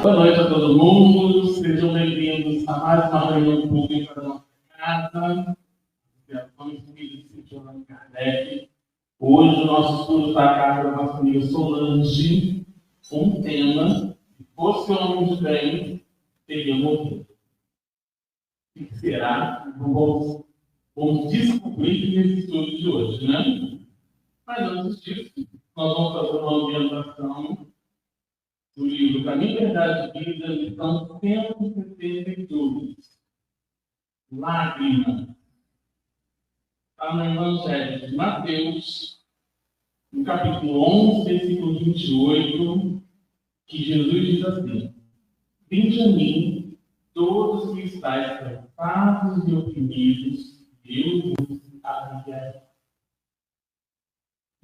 Boa noite a todo mundo, sejam bem-vindos a mais uma reunião pública da nossa casa, Criações Filhos de Joana Kardec. Hoje o nosso estudo está a cargo da nossa amiga Solange, um tema, se fosse homem de bem, teria morrido. O que será? Vamos descobrir nesse estudo de hoje, né? Mas antes disso, nós vamos fazer uma ambientação do livro Caminho, Verdade e Vida, lição 172. Lágrima. Está no Evangelho de Mateus, no capítulo 11, versículo 28, que Jesus diz assim: Vinde a mim, todos que estáis cansados e oprimidos, eu vos aliviarei.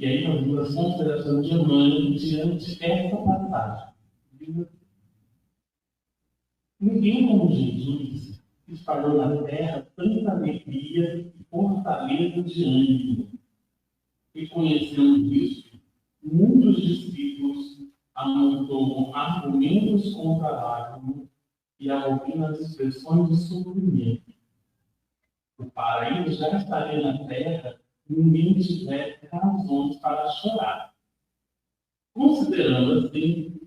E aí nós vimos as considerações de Emmanuel diante dessa passagem. Ninguém como Jesus espalhou na terra tanta alegria e fortaleza de ânimo. E conhecendo isso, muitos discípulos amontoam argumentos contra a lágrima e a ouvindo as expressões de sofrimento. O paraíso já estaria na terra, ninguém tivesse razões para chorar. Considerando assim,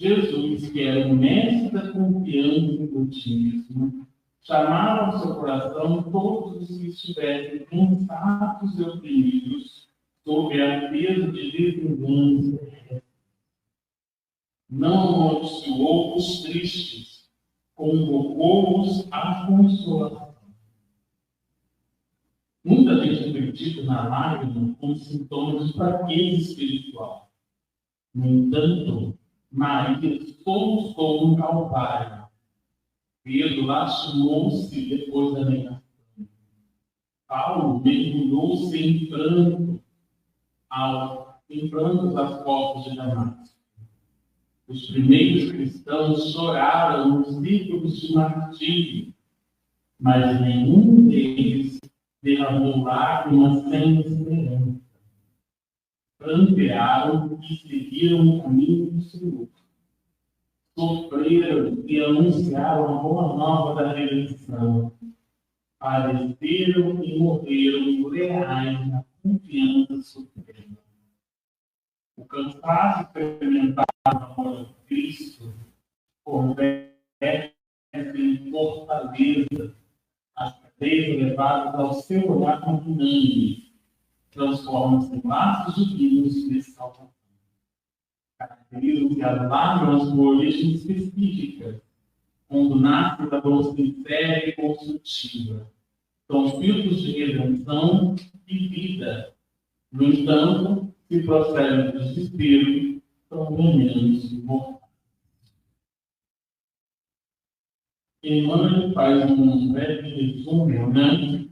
Jesus, que era o mestre da confiança e do otimismo, chamava ao seu coração todos os que estivessem cansados e oprimidos, sob a peso de desengano. Não amaldiçoou os tristes, convocou-os à consolação. Muita gente acredita na lágrima como sintoma de fraqueza espiritual. No entanto, Maria soluçou um calvário. Pedro lastimou-se depois da negação. Paulo mergulhou-se em prantos às portas de Damasco. Os primeiros cristãos choraram nos círculos de martírio, mas nenhum deles derramou lágrimas sem esperança. Prantearam e seguiram o caminho do Senhor. Sofreram e anunciaram a boa nova da redenção. Padeceram e morreram leais na confiança suprema. O cansaço experimentado no amor de Cristo converte em fortaleza as cadeias levadas ao seu olhar magnânime, transformam-se em laços divinos de salvação. Caracterizam-se as lágrimas por origem específica, quando nasce da dor sincera e construtiva. São filtros de redenção e vida. No entanto, se procede do desespero, são venenos mortais. Emmanuel faz um breve resumo, né?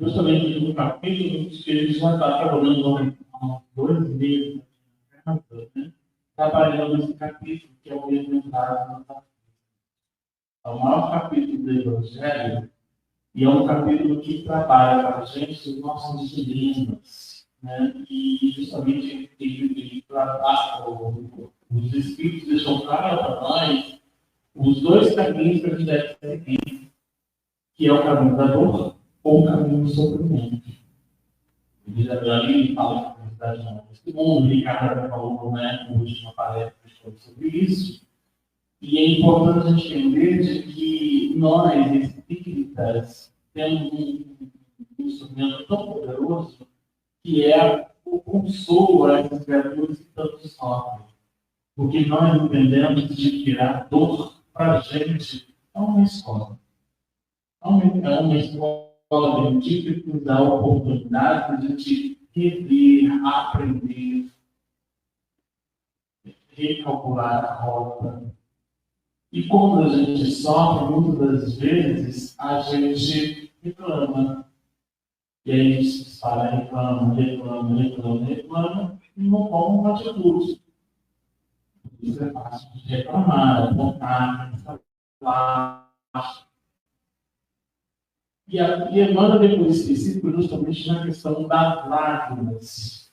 Justamente no capítulo que ele já está trabalhando há 2 meses, né? Trabalhando nesse capítulo, que é o mesmo entrado. É o maior capítulo do Evangelho, e é um capítulo que trabalha para a gente os nossos dilemas, né? E justamente ele os Espíritos deixam claro para nós os 2 caminhos que a gente deve seguir, que é o caminho da dor ou o caminho do sofrimento. Ele fala que a felicidade não é desse mundo, o Ricardo falou, né, na última palestra sobre isso. E é importante a gente entender de que nós, espíritas, temos um instrumento tão poderoso que é o consolo a essas criaturas que tanto sofrem. Porque nós entendemos de que a dor, para a gente, é uma escola. É uma escola bendita que nos dá a oportunidade de a gente rever, aprender, recalcular a rota. E quando a gente sofre, muitas das vezes, a gente reclama. E aí a gente se espalha, reclama, e não toma uma atitude. Isso é fácil de reclamar, apontar, falar. E Emmanuel depois específico justamente na questão das lágrimas.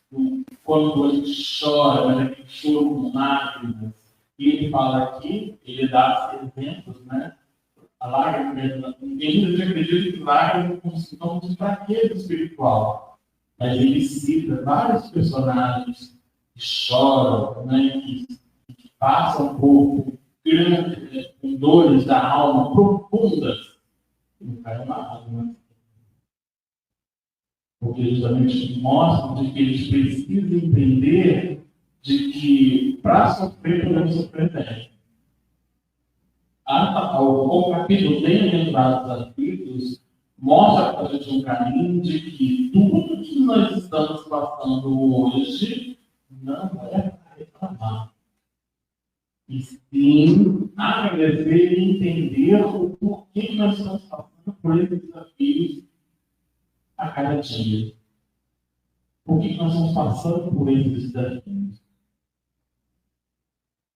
Quando a gente chora, mas aquele choro com lágrimas. E ele fala aqui, ele dá exemplos, né? A lágrima, ele acredita que lágrima é um sintoma de fraqueza espiritual. Mas ele cita vários personagens que choram, né? Que passam por grandes dores da alma profundas. Não cai uma lágrima. Porque justamente mostram de que eles precisam entender de que para sofrer, podemos sofrer bem. O capítulo Bem-aventurados os aflitos mostra para a gente um caminho de que tudo que nós estamos passando hoje não é para reclamar. E sim agradecer e entender o porquê que nós estamos passando por esses desafios a cada dia. Por que nós estamos passando por esses desafios?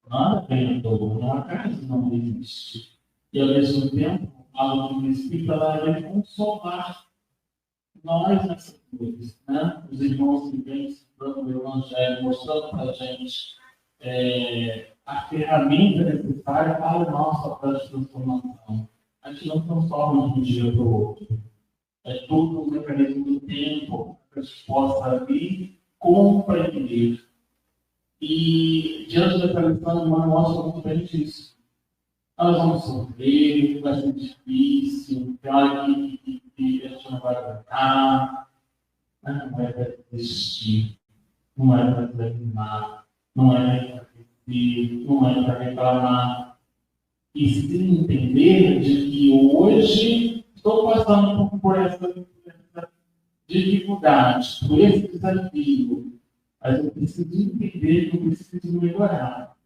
Nada vem à toa, não acaso não existe. E ao mesmo tempo, a doutrina espírita vai consolar nós nessas coisas, né? Os irmãos que vêm estudando o Evangelho, mostrando para a gente a ferramenta necessária para a nossa transformação. A gente não transforma de um dia para o outro. É tudo um mecanismo do tempo que a gente possa vir compreender. E diante da lição, o mostra muito bem disso. Nós vamos sofrer, vai ser difícil, tem hora que a gente não vai aguentar, não é para desistir, não é para desanimar, não é para pedir, não é para reclamar. E sim entender de que hoje estou passando por essa dificuldade, por esse desafio. Mas eu preciso entender que eu preciso melhorar.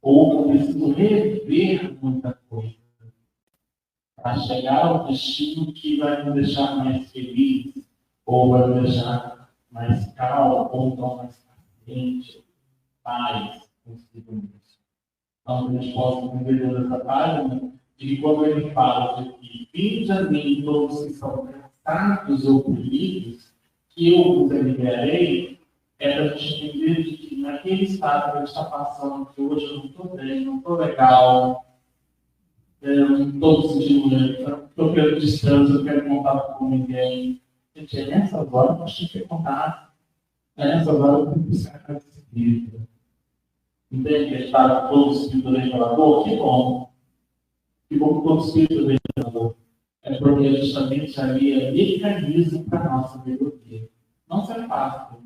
Ou eu preciso rever muita coisa. Para chegar ao destino que vai me deixar mais feliz, ou vai me deixar mais calmo, ou então mais paciente, paz, consigo mesmo. Então, a gente possa entender dessa página, de que quando ele fala de que vinde a mim todos que são cansados ou oprimidos, que eu vos aliviarei, é para a gente entender de que naquele estado que a gente está passando, que hoje eu não estou bem, não estou legal, eu não estou me sentindo bem, estou querendo descanso, eu quero contato com ninguém. Gente, é nessas horas que a gente tem que contar. É nessas horas que eu tenho que buscar esse espírito. Entende que está todo espírito revelador? Que bom. Que bom que todo espírito revelador. É porque justamente ali é mecanismo para a nossa melhoria. Não se afasta.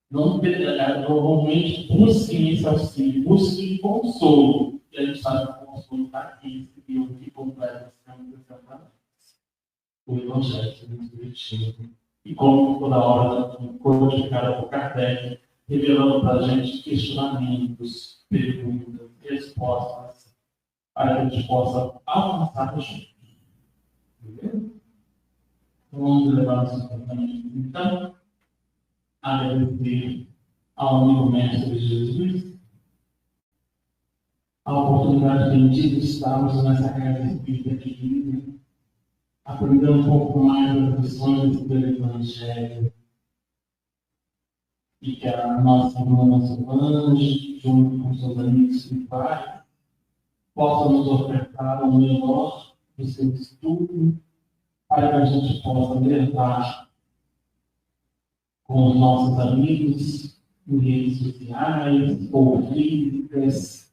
Normalmente busquem esse auxílio, busquem consolo. E a gente sabe que o consolo está aqui, e o que completa o Evangelho do Espiritismo. E como toda hora codificada por Kardec, revelando para a gente questionamentos, perguntas, respostas, para que a gente possa avançar juntos. Beleza? Vamos levar esse comportamento. Então, agradecer ao amigo mestre Jesus a oportunidade bendita de estarmos nessa casa espírita querida, aprendendo um pouco mais das lições do Evangelho, e que a nossa irmã Solange, junto com seus amigos espirituais, possa nos ofertar o melhor do seu estudo, para que a gente possa levar com os nossos amigos em redes sociais ou físicas,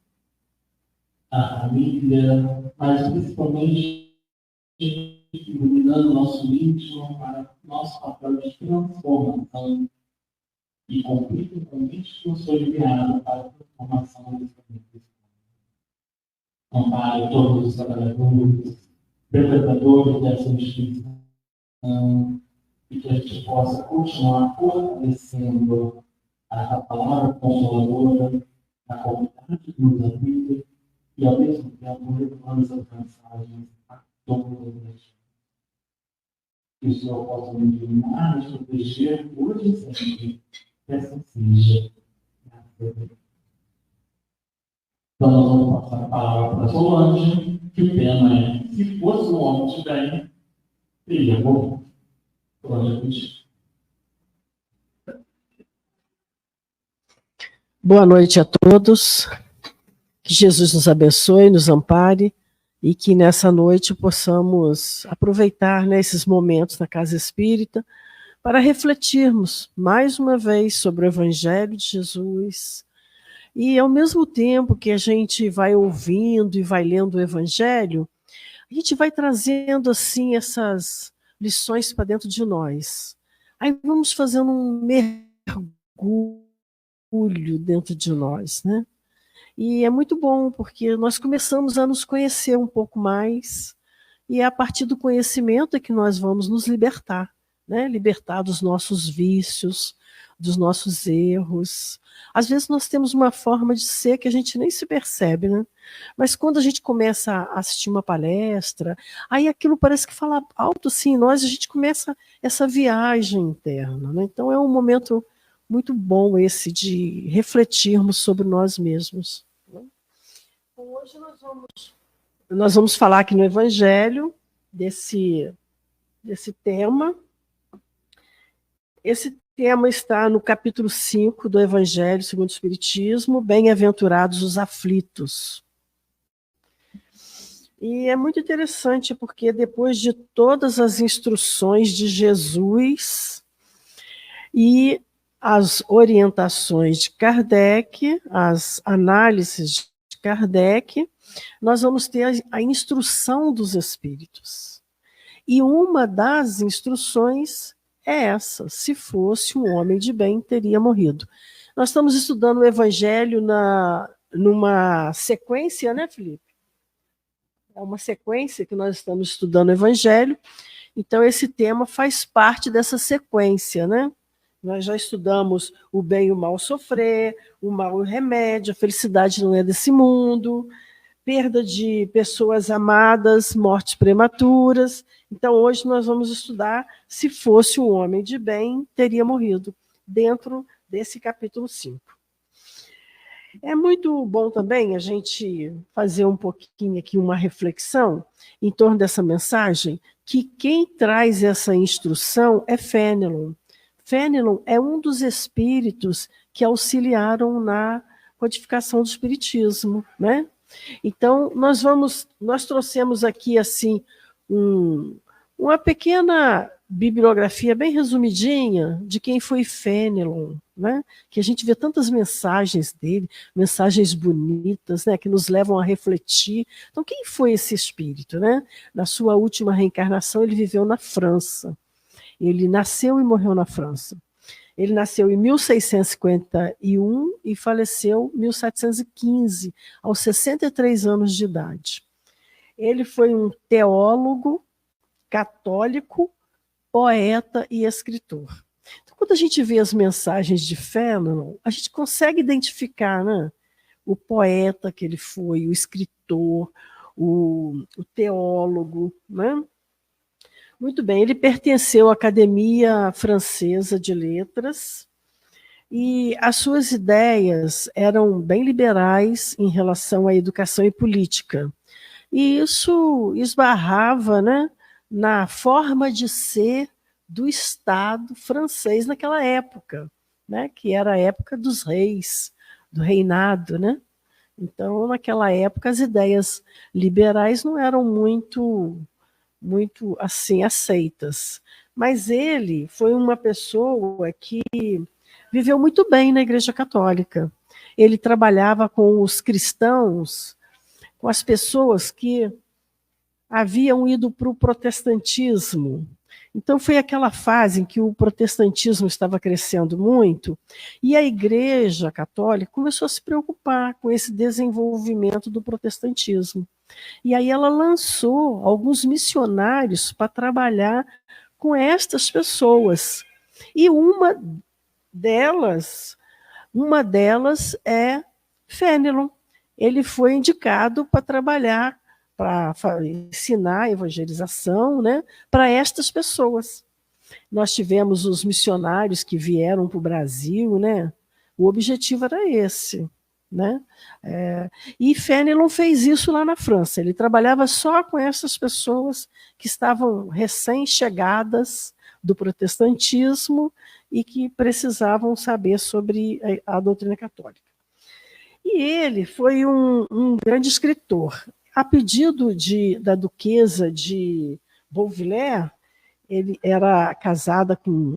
a família, mas principalmente iluminando nosso íntimo para nosso papel de transformação e cumprir o convite que nos foi enviado para a transformação das famílias. Ampare todos os trabalhadores, frequentadores dessa instituição, e que a gente possa continuar fortalecendo a palavra consoladora na comunidade que nos habita e, ao mesmo tempo, levando essas mensagens a todas as gente. Que o Senhor possa nos iluminar, nos proteger, hoje e sempre. Que assim seja. Então, nós vamos passar a palavra para a Solange, que o tema é: se fosse um homem de bem, teria morrido. Boa noite a todos. Que Jesus nos abençoe, nos ampare, e que nessa noite possamos aproveitar, né, esses momentos na Casa Espírita para refletirmos mais uma vez sobre o Evangelho de Jesus. E ao mesmo tempo que a gente vai ouvindo e vai lendo o Evangelho, a gente vai trazendo assim essas lições para dentro de nós. Aí vamos fazendo um mergulho dentro de nós, né? E é muito bom, porque nós começamos a nos conhecer um pouco mais, e é a partir do conhecimento é que nós vamos nos libertar, né? Libertar dos nossos vícios, dos nossos erros. Às vezes nós temos uma forma de ser que a gente nem se percebe, né? Mas quando a gente começa a assistir uma palestra, aí aquilo parece que fala alto assim, nós, a gente começa essa viagem interna, né? Então é um momento muito bom esse de refletirmos sobre nós mesmos. Hoje nós vamos falar aqui no Evangelho desse tema. Esse tema está no capítulo 5 do Evangelho segundo o Espiritismo, Bem-aventurados os aflitos. E é muito interessante porque depois de todas as instruções de Jesus e as orientações de Kardec, as análises de Kardec, nós vamos ter a instrução dos espíritos. E uma das instruções é essa: se fosse um homem de bem, teria morrido. Nós estamos estudando o Evangelho numa sequência, né, Felipe? É uma sequência que nós estamos estudando o Evangelho, então esse tema faz parte dessa sequência, né? Nós já estudamos o bem e o mal sofrer, o mal e o remédio, a felicidade não é desse mundo, perda de pessoas amadas, mortes prematuras. Então, hoje nós vamos estudar se fosse um homem de bem, teria morrido, dentro desse capítulo 5. É muito bom também a gente fazer um pouquinho aqui uma reflexão em torno dessa mensagem, que quem traz essa instrução é Fénelon. Fénelon é um dos espíritos que auxiliaram na codificação do Espiritismo, né? Então, nós trouxemos aqui assim uma pequena bibliografia bem resumidinha de quem foi Fénelon, né? Que a gente vê tantas mensagens dele, mensagens bonitas, né? Que nos levam a refletir. Então, quem foi esse espírito, né? Na sua última reencarnação, ele viveu na França. Ele nasceu e morreu na França. Ele nasceu em 1651 e faleceu em 1715, aos 63 anos de idade. Ele foi um teólogo, católico, poeta e escritor. Então, quando a gente vê as mensagens de Fénelon, a gente consegue identificar, né, o poeta que ele foi, o escritor, o teólogo, né? Muito bem, ele pertenceu à Academia Francesa de Letras e as suas ideias eram bem liberais em relação à educação e política. E isso esbarrava, né, na forma de ser do Estado francês naquela época, né, que era a época dos reis, do reinado, né? Então, naquela época, as ideias liberais não eram muito assim aceitas. Mas ele foi uma pessoa que viveu muito bem na Igreja Católica. Ele trabalhava com os cristãos, com as pessoas que haviam ido para o protestantismo. Então foi aquela fase em que o protestantismo estava crescendo muito e a Igreja Católica começou a se preocupar com esse desenvolvimento do protestantismo. E aí ela lançou alguns missionários para trabalhar com estas pessoas. E uma delas é Fénelon. Ele foi indicado para trabalhar, para ensinar a evangelização, né, para estas pessoas. Nós tivemos os missionários que vieram para o Brasil, né? O objetivo era esse. Né? E Fénelon fez isso lá na França. Ele trabalhava só com essas pessoas que estavam recém-chegadas do protestantismo e que precisavam saber sobre a doutrina católica. E ele foi um grande escritor. A pedido da duquesa de Beauvilliers, ele era casada com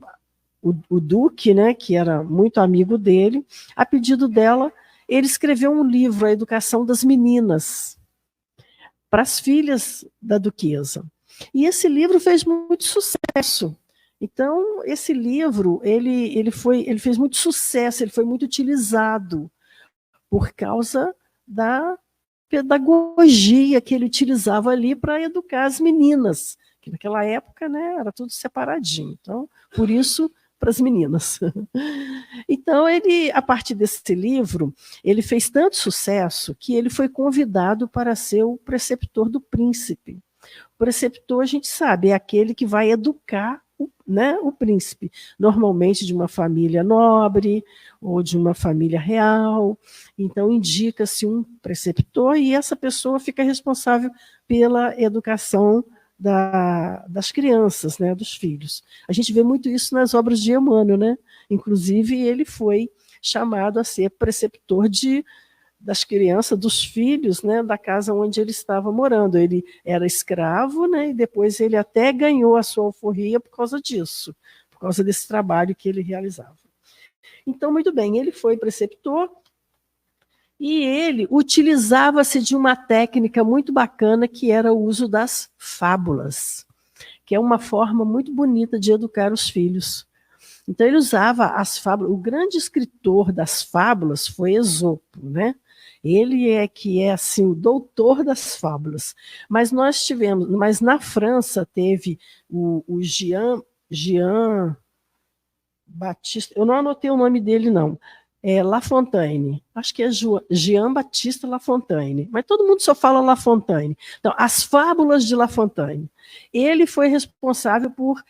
o duque, né, que era muito amigo dele. A pedido dela, ele escreveu um livro, A Educação das Meninas, para as filhas da duquesa. E esse livro fez muito sucesso. Então, esse livro, ele fez muito sucesso, ele foi muito utilizado por causa da pedagogia que ele utilizava ali para educar as meninas, que naquela época, né, era tudo separadinho. Então, por isso, para as meninas. Então, ele, a partir desse livro, ele fez tanto sucesso que ele foi convidado para ser o preceptor do príncipe. O preceptor, a gente sabe, é aquele que vai educar, né, o príncipe, normalmente de uma família nobre ou de uma família real. Então, indica-se um preceptor e essa pessoa fica responsável pela educação das crianças, né, dos filhos. A gente vê muito isso nas obras de Emmanuel, né? Inclusive, ele foi chamado a ser preceptor das crianças, dos filhos, né, da casa onde ele estava morando. Ele era escravo, né, e depois ele até ganhou a sua alforria por causa disso, por causa desse trabalho que ele realizava. Então, muito bem, ele foi preceptor e ele utilizava-se de uma técnica muito bacana que era o uso das fábulas, que é uma forma muito bonita de educar os filhos. Então, ele usava as fábulas. O grande escritor das fábulas foi Esopo, né? Ele é assim o doutor das fábulas. Mas na França teve o Jean Baptiste, eu não anotei o nome dele não. La Fontaine, acho que é Jean Baptiste La Fontaine, mas todo mundo só fala La Fontaine. Então, as fábulas de La Fontaine. Ele foi responsável por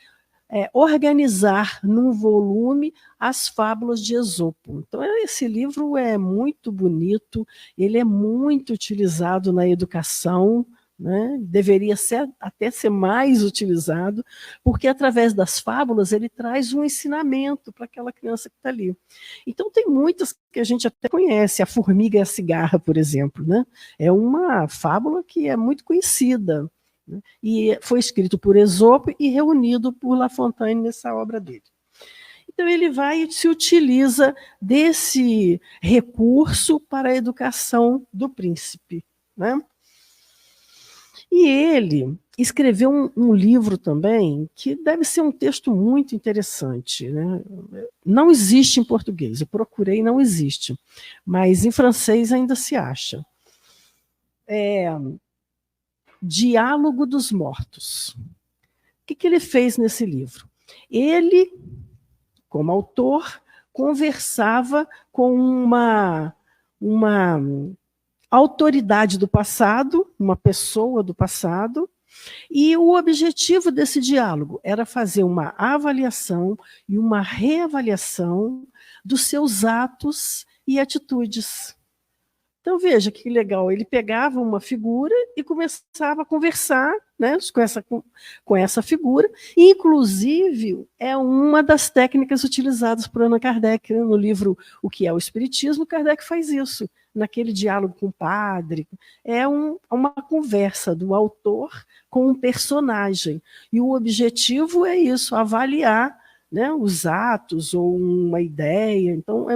organizar num volume as fábulas de Esopo. Então, esse livro é muito bonito, ele é muito utilizado na educação, né? Deveria até ser mais utilizado, porque através das fábulas ele traz um ensinamento para aquela criança que está ali. Então, tem muitas que a gente até conhece, a Formiga e a Cigarra, por exemplo, né? É uma fábula que é muito conhecida, e foi escrito por Esopo e reunido por La Fontaine nessa obra dele. Então, ele vai e se utiliza desse recurso para a educação do príncipe, né? E ele escreveu um livro também, que deve ser um texto muito interessante, né? Não existe em português, eu procurei, não existe, mas em francês ainda se acha. Diálogo dos Mortos. O que ele fez nesse livro? Ele, como autor, conversava com uma autoridade do passado, uma pessoa do passado, e o objetivo desse diálogo era fazer uma avaliação e uma reavaliação dos seus atos e atitudes. Então, veja que legal, ele pegava uma figura e começava a conversar, né, com essa figura, e, inclusive, é uma das técnicas utilizadas por Allan Kardec, né, no livro O que é o Espiritismo, Kardec faz isso, naquele diálogo com o padre. É uma conversa do autor com um personagem, e o objetivo é isso, avaliar, né, os atos ou uma ideia. Então,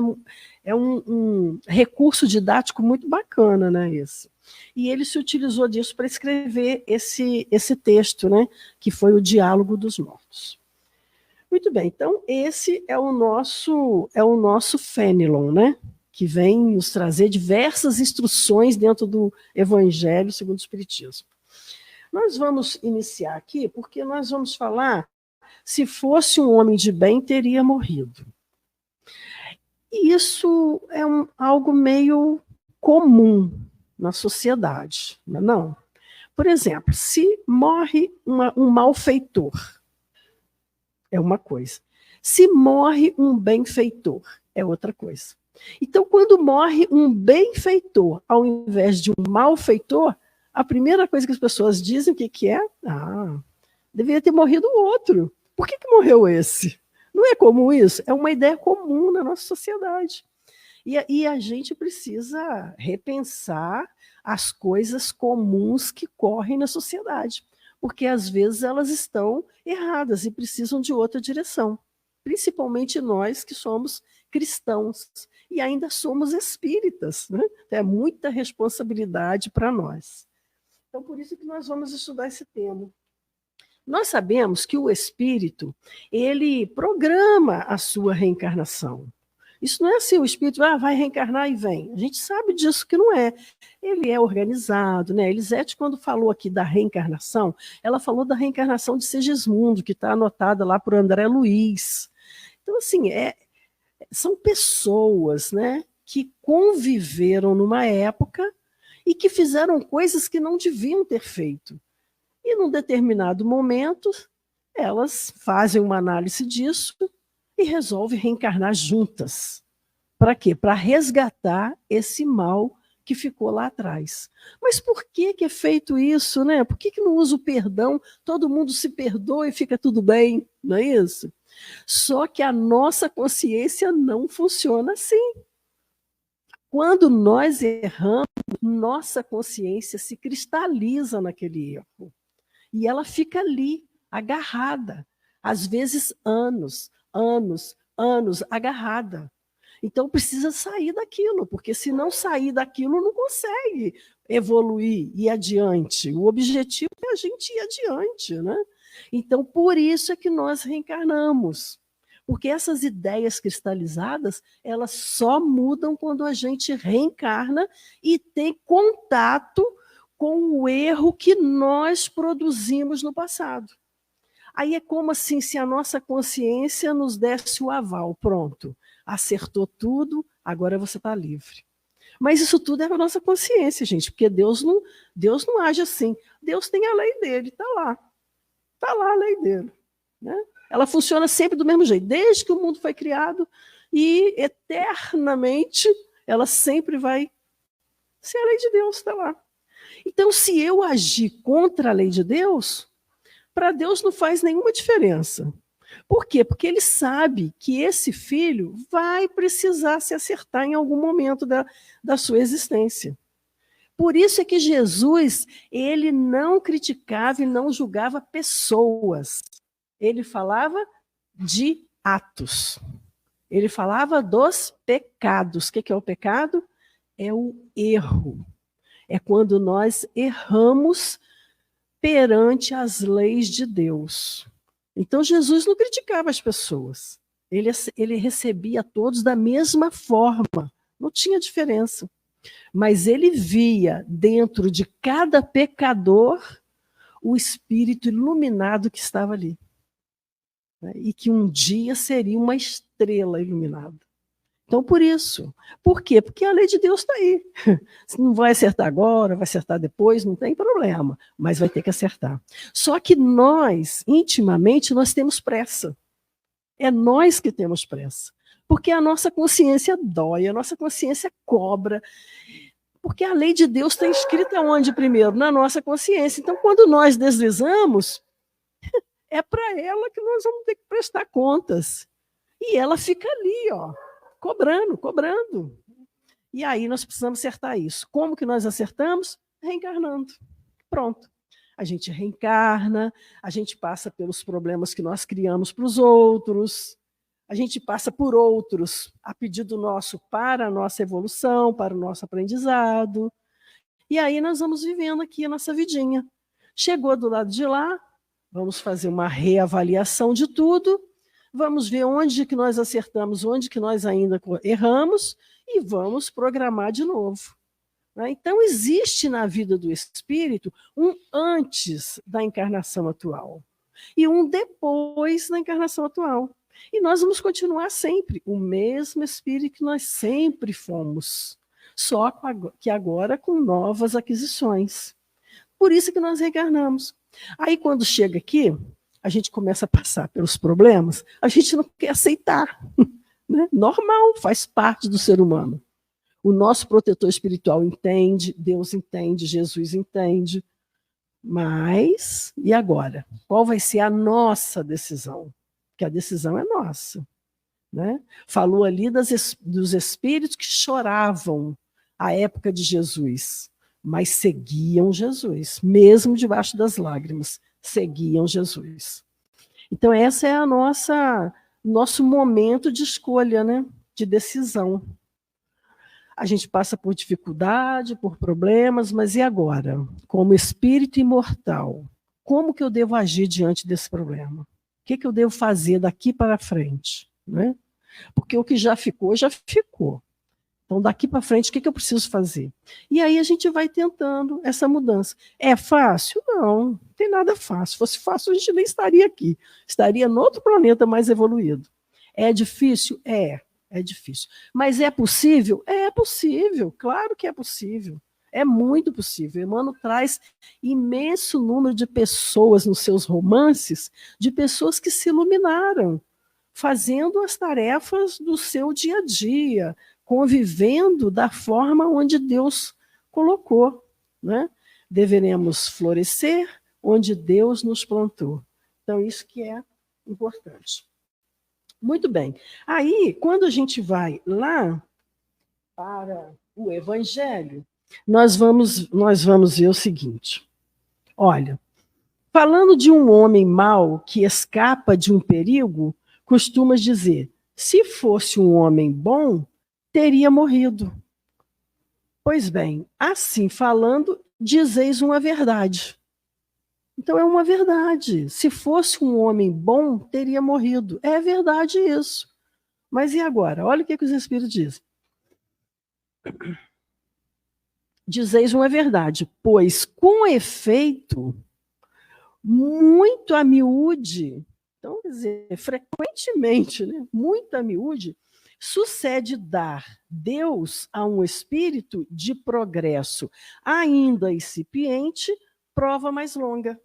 é um recurso didático muito bacana, né, esse. E ele se utilizou disso para escrever esse texto, né, que foi o Diálogo dos Mortos. Muito bem, então esse é o nosso Fenelon, né, que vem nos trazer diversas instruções dentro do Evangelho segundo o Espiritismo. Nós vamos iniciar aqui, porque nós vamos falar, se fosse um homem de bem, teria morrido. E isso é algo meio comum na sociedade, não? Por exemplo, se morre um malfeitor, é uma coisa. Se morre um benfeitor, é outra coisa. Então, quando morre um benfeitor ao invés de um malfeitor, a primeira coisa que as pessoas dizem, o que é? Deveria ter morrido o outro. Por que morreu esse? Não é comum isso? É uma ideia comum na nossa sociedade. E a gente precisa repensar as coisas comuns que correm na sociedade, porque às vezes elas estão erradas e precisam de outra direção, principalmente nós que somos cristãos e ainda somos espíritas, né? É muita responsabilidade para nós. Então, por isso que nós vamos estudar esse tema. Nós sabemos que o espírito, ele programa a sua reencarnação. Isso não é assim, o espírito vai reencarnar e vem. A gente sabe disso que não é. Ele é organizado, né? Elisete, quando falou aqui da reencarnação, ela falou da reencarnação de Segismundo, que está anotada lá por André Luiz. Então, assim, são pessoas, né, que conviveram numa época e que fizeram coisas que não deviam ter feito. E num determinado momento, elas fazem uma análise disso e resolvem reencarnar juntas. Para quê? Para resgatar esse mal que ficou lá atrás. Mas por que é feito isso, né? Por que não usa o perdão? Todo mundo se perdoa e fica tudo bem, não é isso? Só que a nossa consciência não funciona assim. Quando nós erramos, nossa consciência se cristaliza naquele erro. E ela fica ali, agarrada. Às vezes anos agarrada. Então precisa sair daquilo, porque se não sair daquilo, não consegue evoluir, ir adiante. O objetivo é a gente ir adiante, né? Então, por isso é que nós reencarnamos. Porque essas ideias cristalizadas, elas só mudam quando a gente reencarna e tem contato com o erro que nós produzimos no passado. Aí é como assim, se a nossa consciência nos desse o aval, pronto, acertou tudo, agora você está livre. Mas isso tudo é a nossa consciência, gente, porque Deus não age assim. Deus tem a lei dele, está lá a lei dele. Né? Ela funciona sempre do mesmo jeito, desde que o mundo foi criado e eternamente ela sempre vai ser a lei de Deus, está lá. Então, se eu agir contra a lei de Deus, para Deus não faz nenhuma diferença. Por quê? Porque ele sabe que esse filho vai precisar se acertar em algum momento da sua existência. Por isso é que Jesus, ele não criticava e não julgava pessoas. Ele falava de atos. Ele falava dos pecados. O que é o pecado? É o erro. É quando nós erramos perante as leis de Deus. Então, Jesus não criticava as pessoas. Ele recebia todos da mesma forma. Não tinha diferença. Mas ele via dentro de cada pecador o espírito iluminado que estava ali. Né? E que um dia seria uma estrela iluminada. Então, por isso. Por quê? Porque a lei de Deus está aí. Se não vai acertar agora, vai acertar depois, não tem problema, mas vai ter que acertar. Só que nós, intimamente, nós temos pressa. É nós que temos pressa. Porque a nossa consciência dói, a nossa consciência cobra. Porque a lei de Deus está escrita onde primeiro? Na nossa consciência. Então, quando nós deslizamos, é para ela que nós vamos ter que prestar contas. E ela fica ali, ó, cobrando. E aí nós precisamos acertar isso. Como que nós acertamos? Reencarnando. Pronto. A gente reencarna, a gente passa pelos problemas que nós criamos para os outros, a gente passa por outros a pedido nosso para a nossa evolução, para o nosso aprendizado. E aí nós vamos vivendo aqui a nossa vidinha. Chegou do lado de lá, vamos fazer uma reavaliação de tudo, vamos ver onde que nós acertamos, onde que nós ainda erramos e vamos programar de novo. Então, existe na vida do espírito um antes da encarnação atual e um depois da encarnação atual. E nós vamos continuar sempre o mesmo espírito que nós sempre fomos, só que agora com novas aquisições. Por isso que nós reencarnamos. Aí, quando chega aqui, a gente começa a passar pelos problemas, a gente não quer aceitar. Né? Normal, faz parte do ser humano. O nosso protetor espiritual entende, Deus entende, Jesus entende. Mas, e agora? Qual vai ser a nossa decisão? Porque a decisão é nossa. né? Falou ali dos espíritos que choravam à época de Jesus, mas seguiam Jesus, mesmo debaixo das lágrimas, seguiam Jesus. Então, essa é a nosso momento de escolha, né? De decisão. A gente passa por dificuldade, por problemas, mas e agora? Como espírito imortal, como que eu devo agir diante desse problema? O que eu devo fazer daqui para frente? Né? Porque o que já ficou, já ficou. Então, daqui para frente, o que eu preciso fazer? E aí a gente vai tentando essa mudança. É fácil? Não tem nada fácil. Se fosse fácil, a gente nem estaria aqui. Estaria em outro planeta mais evoluído. É difícil? É difícil. Mas é possível? É possível, claro que é possível. É muito possível. Emmanuel traz imenso número de pessoas nos seus romances, de pessoas que se iluminaram, fazendo as tarefas do seu dia a dia, convivendo da forma onde Deus colocou. Né? Deveremos florescer onde Deus nos plantou. Então, isso que é importante. Muito bem. Aí, quando a gente vai lá para o Evangelho, nós vamos ver o seguinte. Olha, falando de um homem mau que escapa de um perigo, costumas dizer, se fosse um homem bom, teria morrido. Pois bem, assim falando, dizeis uma verdade. Então é uma verdade. Se fosse um homem bom, teria morrido. É verdade isso. Mas e agora? Olha o que os Espíritos dizem. Dizeis uma verdade, pois com efeito, muito a miúde, então, quer dizer, frequentemente, né, muito a miúde, sucede dar Deus a um espírito de progresso ainda incipiente, prova mais longa.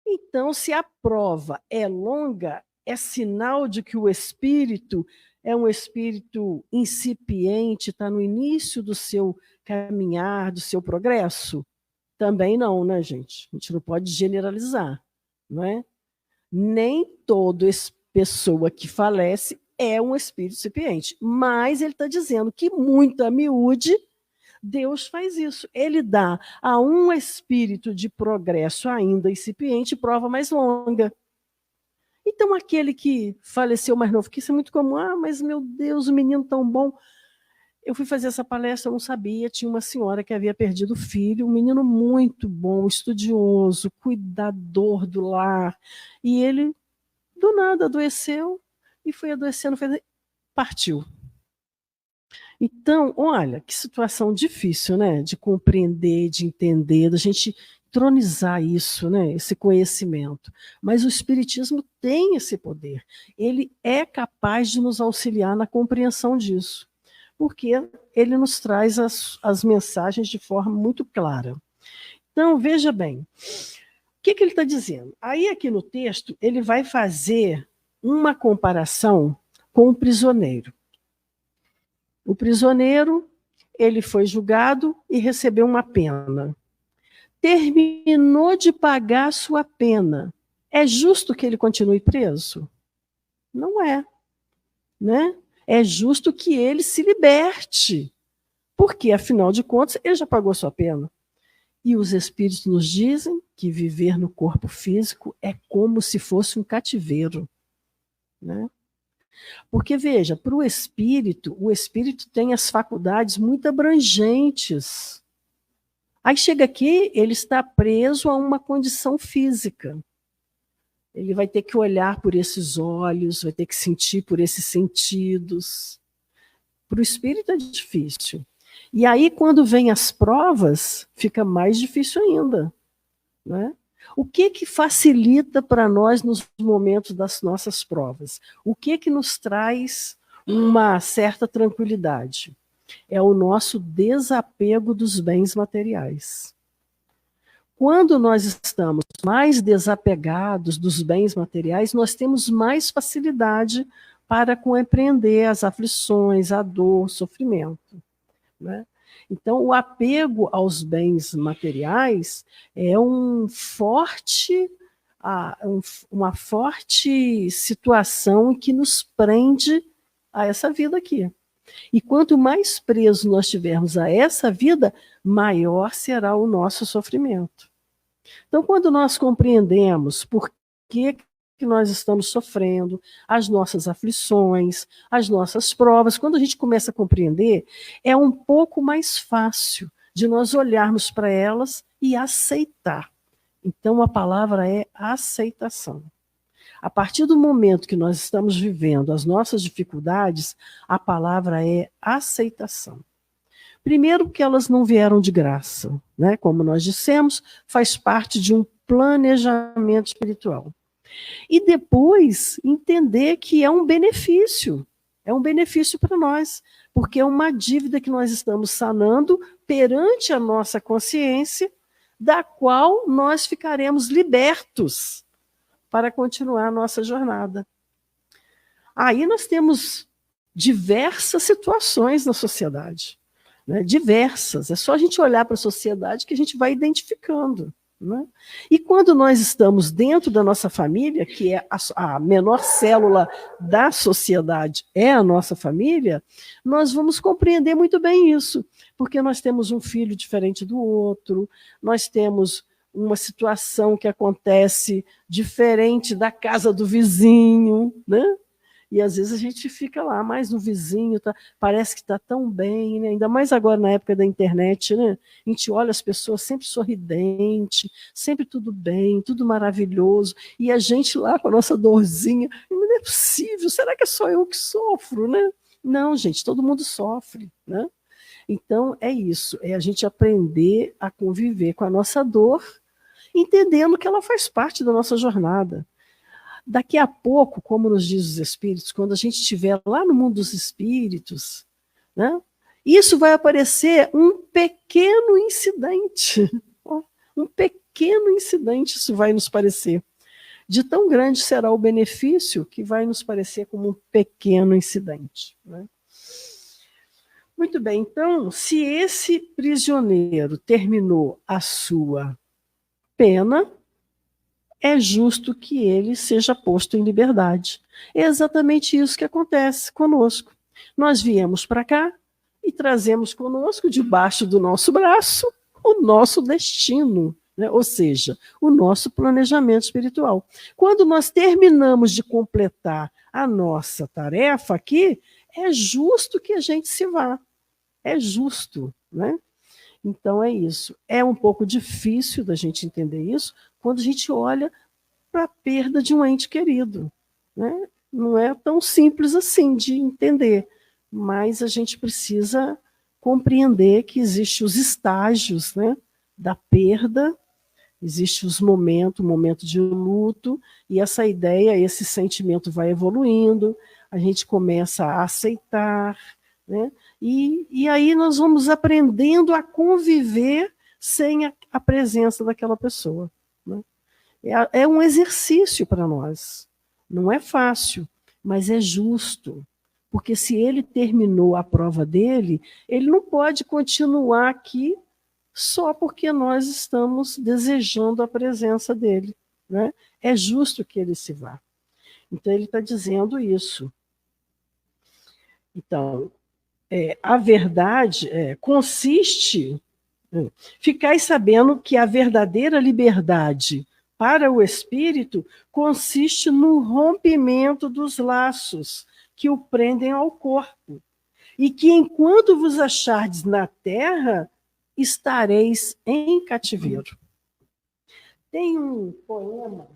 Então, se a prova é longa, é sinal de que o espírito é um espírito incipiente, está no início do seu caminhar, do seu progresso? Também não, né, gente? A gente não pode generalizar, não é? Nem toda pessoa que falece é um espírito incipiente, mas ele está dizendo que muito a miúde, Deus faz isso. Ele dá a um espírito de progresso ainda incipiente prova mais longa. Então, aquele que faleceu mais novo, que isso é muito comum, mas meu Deus, o menino tão bom. Eu fui fazer essa palestra, eu não sabia, tinha uma senhora que havia perdido o filho, um menino muito bom, estudioso, cuidador do lar, e ele, do nada, adoeceu, e foi adoecendo, partiu. Então, olha, que situação difícil, né, de compreender, de entender, da gente entronizar isso, né, esse conhecimento. Mas o Espiritismo tem esse poder. Ele é capaz de nos auxiliar na compreensão disso, porque ele nos traz as mensagens de forma muito clara. Então, veja bem, o que ele está dizendo? Aí, aqui no texto, ele vai fazer uma comparação com o prisioneiro. O prisioneiro, ele foi julgado e recebeu uma pena. Terminou de pagar a sua pena. É justo que ele continue preso? Não é, né? É justo que ele se liberte, porque, afinal de contas, ele já pagou sua pena. E os espíritos nos dizem que viver no corpo físico é como se fosse um cativeiro, né? Porque, veja, para o espírito tem as faculdades muito abrangentes. Aí chega aqui, ele está preso a uma condição física. Ele vai ter que olhar por esses olhos, vai ter que sentir por esses sentidos. Para o espírito é difícil. E aí, quando vem as provas, fica mais difícil ainda, né? O que facilita para nós nos momentos das nossas provas? O que nos traz uma certa tranquilidade? É o nosso desapego dos bens materiais. Quando nós estamos mais desapegados dos bens materiais, nós temos mais facilidade para compreender as aflições, a dor, o sofrimento, né? Então, o apego aos bens materiais é um forte uma forte situação que nos prende a essa vida aqui. E quanto mais preso nós tivermos a essa vida, maior será o nosso sofrimento. Então, quando nós compreendemos por que nós estamos sofrendo, as nossas aflições, as nossas provas, quando a gente começa a compreender, é um pouco mais fácil de nós olharmos para elas e aceitar. Então, a palavra é aceitação. A partir do momento que nós estamos vivendo as nossas dificuldades, a palavra é aceitação. Primeiro, porque elas não vieram de graça, né? Como nós dissemos, faz parte de um planejamento espiritual. E depois, entender que é um benefício para nós, porque é uma dívida que nós estamos sanando perante a nossa consciência, da qual nós ficaremos libertos para continuar a nossa jornada. Aí nós temos diversas situações na sociedade, né? Diversas. É só a gente olhar para a sociedade que a gente vai identificando. Né? E quando nós estamos dentro da nossa família, que é a menor célula da sociedade é a nossa família, nós vamos compreender muito bem isso, porque nós temos um filho diferente do outro, nós temos uma situação que acontece diferente da casa do vizinho, né? E às vezes a gente fica lá, mais no vizinho, parece que está tão bem, né? Ainda mais agora na época da internet, né? A gente olha as pessoas sempre sorridente, sempre tudo bem, tudo maravilhoso, e a gente lá com a nossa dorzinha, não é possível, será que é só eu que sofro, né? Não, gente, todo mundo sofre, né? Então é isso, é a gente aprender a conviver com a nossa dor, entendendo que ela faz parte da nossa jornada. Daqui a pouco, como nos diz os espíritos, quando a gente estiver lá no mundo dos espíritos, né, isso vai aparecer um pequeno incidente. Um pequeno incidente isso vai nos parecer. De tão grande será o benefício que vai nos parecer como um pequeno incidente. Né? Muito bem, então, se esse prisioneiro terminou a sua pena, é justo que ele seja posto em liberdade. É exatamente isso que acontece conosco. Nós viemos para cá e trazemos conosco, debaixo do nosso braço, o nosso destino, né? Ou seja, o nosso planejamento espiritual. Quando nós terminamos de completar a nossa tarefa aqui, é justo que a gente se vá. É justo, né? Então é isso. É um pouco difícil da gente entender isso quando a gente olha para a perda de um ente querido. Né? Não é tão simples assim de entender, mas a gente precisa compreender que existem os estágios, né, da perda, existem os momentos, o momento de luto, e essa ideia, esse sentimento vai evoluindo, a gente começa a aceitar, né? E aí nós vamos aprendendo a conviver sem a presença daquela pessoa. Né? É um exercício para nós. Não é fácil, mas é justo. Porque se ele terminou a prova dele, ele não pode continuar aqui só porque nós estamos desejando a presença dele. Né? É justo que ele se vá. Então, ele está dizendo isso. Então, a verdade consiste... Ficai sabendo que a verdadeira liberdade para o espírito consiste no rompimento dos laços que o prendem ao corpo, e que enquanto vos achardes na terra, estareis em cativeiro. Tem um poema,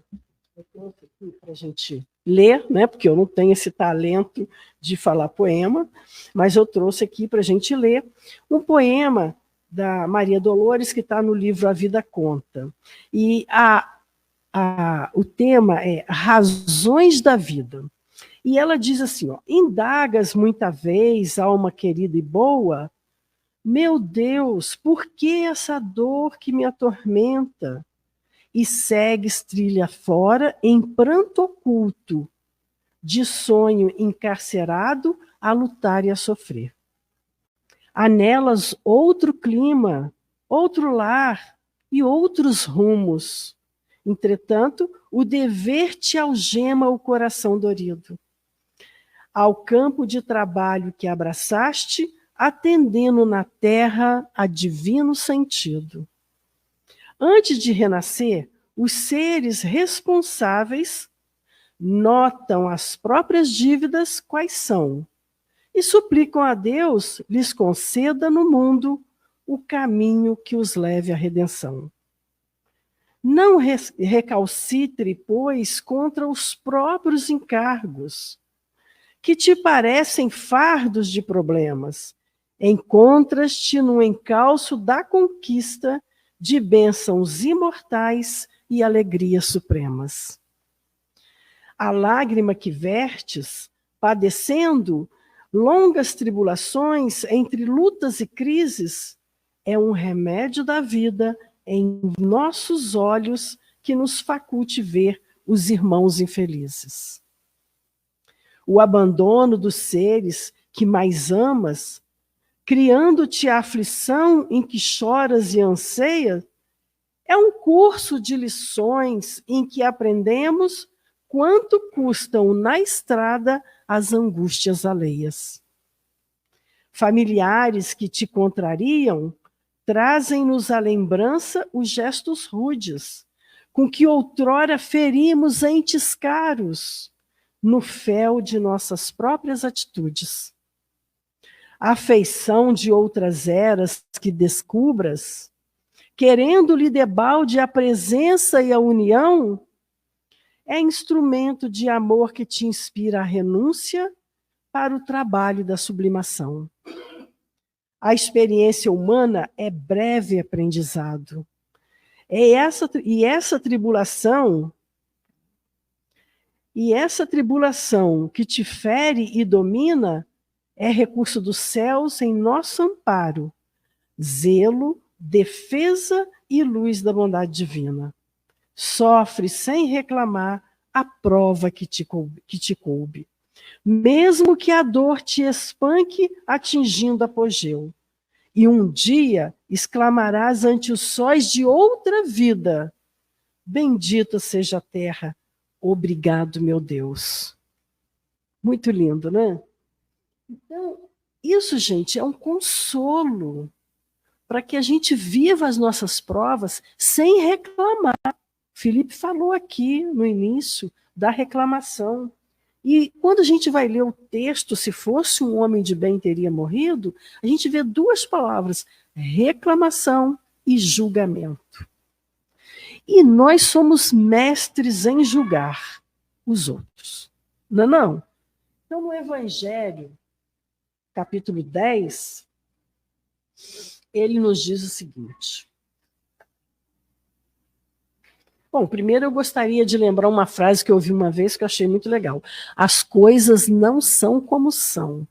eu trouxe aqui para a gente ler, né, porque eu não tenho esse talento de falar poema, mas eu trouxe aqui para a gente ler um poema da Maria Dolores, que está no livro A Vida Conta. E o tema é Razões da Vida. E ela diz assim, ó, indagas muita vez, alma querida e boa, meu Deus, por que essa dor que me atormenta? E segues trilha fora em pranto oculto, de sonho encarcerado a lutar e a sofrer. Há nelas outro clima, outro lar e outros rumos. Entretanto, o dever te algema o coração dorido. Ao campo de trabalho que abraçaste, atendendo na terra a divino sentido. Antes de renascer, os seres responsáveis notam as próprias dívidas quais são e suplicam a Deus lhes conceda no mundo o caminho que os leve à redenção. Não recalcitre, pois, contra os próprios encargos, que te parecem fardos de problemas. Encontras-te no encalço da conquista de bênçãos imortais e alegrias supremas. A lágrima que vertes, padecendo longas tribulações entre lutas e crises, é um remédio da vida em nossos olhos que nos faculte ver os irmãos infelizes. O abandono dos seres que mais amas, criando-te a aflição em que choras e anseias, é um curso de lições em que aprendemos quanto custam na estrada as angústias alheias. Familiares que te contrariam, trazem-nos à lembrança os gestos rudes, com que outrora ferimos entes caros, no fel de nossas próprias atitudes. A afeição de outras eras que descubras, querendo-lhe debalde a presença e a união, é instrumento de amor que te inspira a renúncia para o trabalho da sublimação. A experiência humana é breve aprendizado. Essa tribulação que te fere e domina é recurso dos céus em nosso amparo, zelo, defesa e luz da bondade divina. Sofre sem reclamar a prova que te coube, mesmo que a dor te espanque atingindo apogeu. E um dia exclamarás ante os sóis de outra vida: bendita seja a terra, obrigado, meu Deus. Muito lindo, né? Então, isso, gente, é um consolo para que a gente viva as nossas provas sem reclamar. Felipe falou aqui no início da reclamação. E quando a gente vai ler o texto, se fosse um homem de bem teria morrido, a gente vê duas palavras, reclamação e julgamento. E nós somos mestres em julgar os outros. Não é não? Então, no Evangelho, capítulo 10, ele nos diz o seguinte. Bom, primeiro eu gostaria de lembrar uma frase que eu ouvi uma vez que eu achei muito legal. As coisas não são como são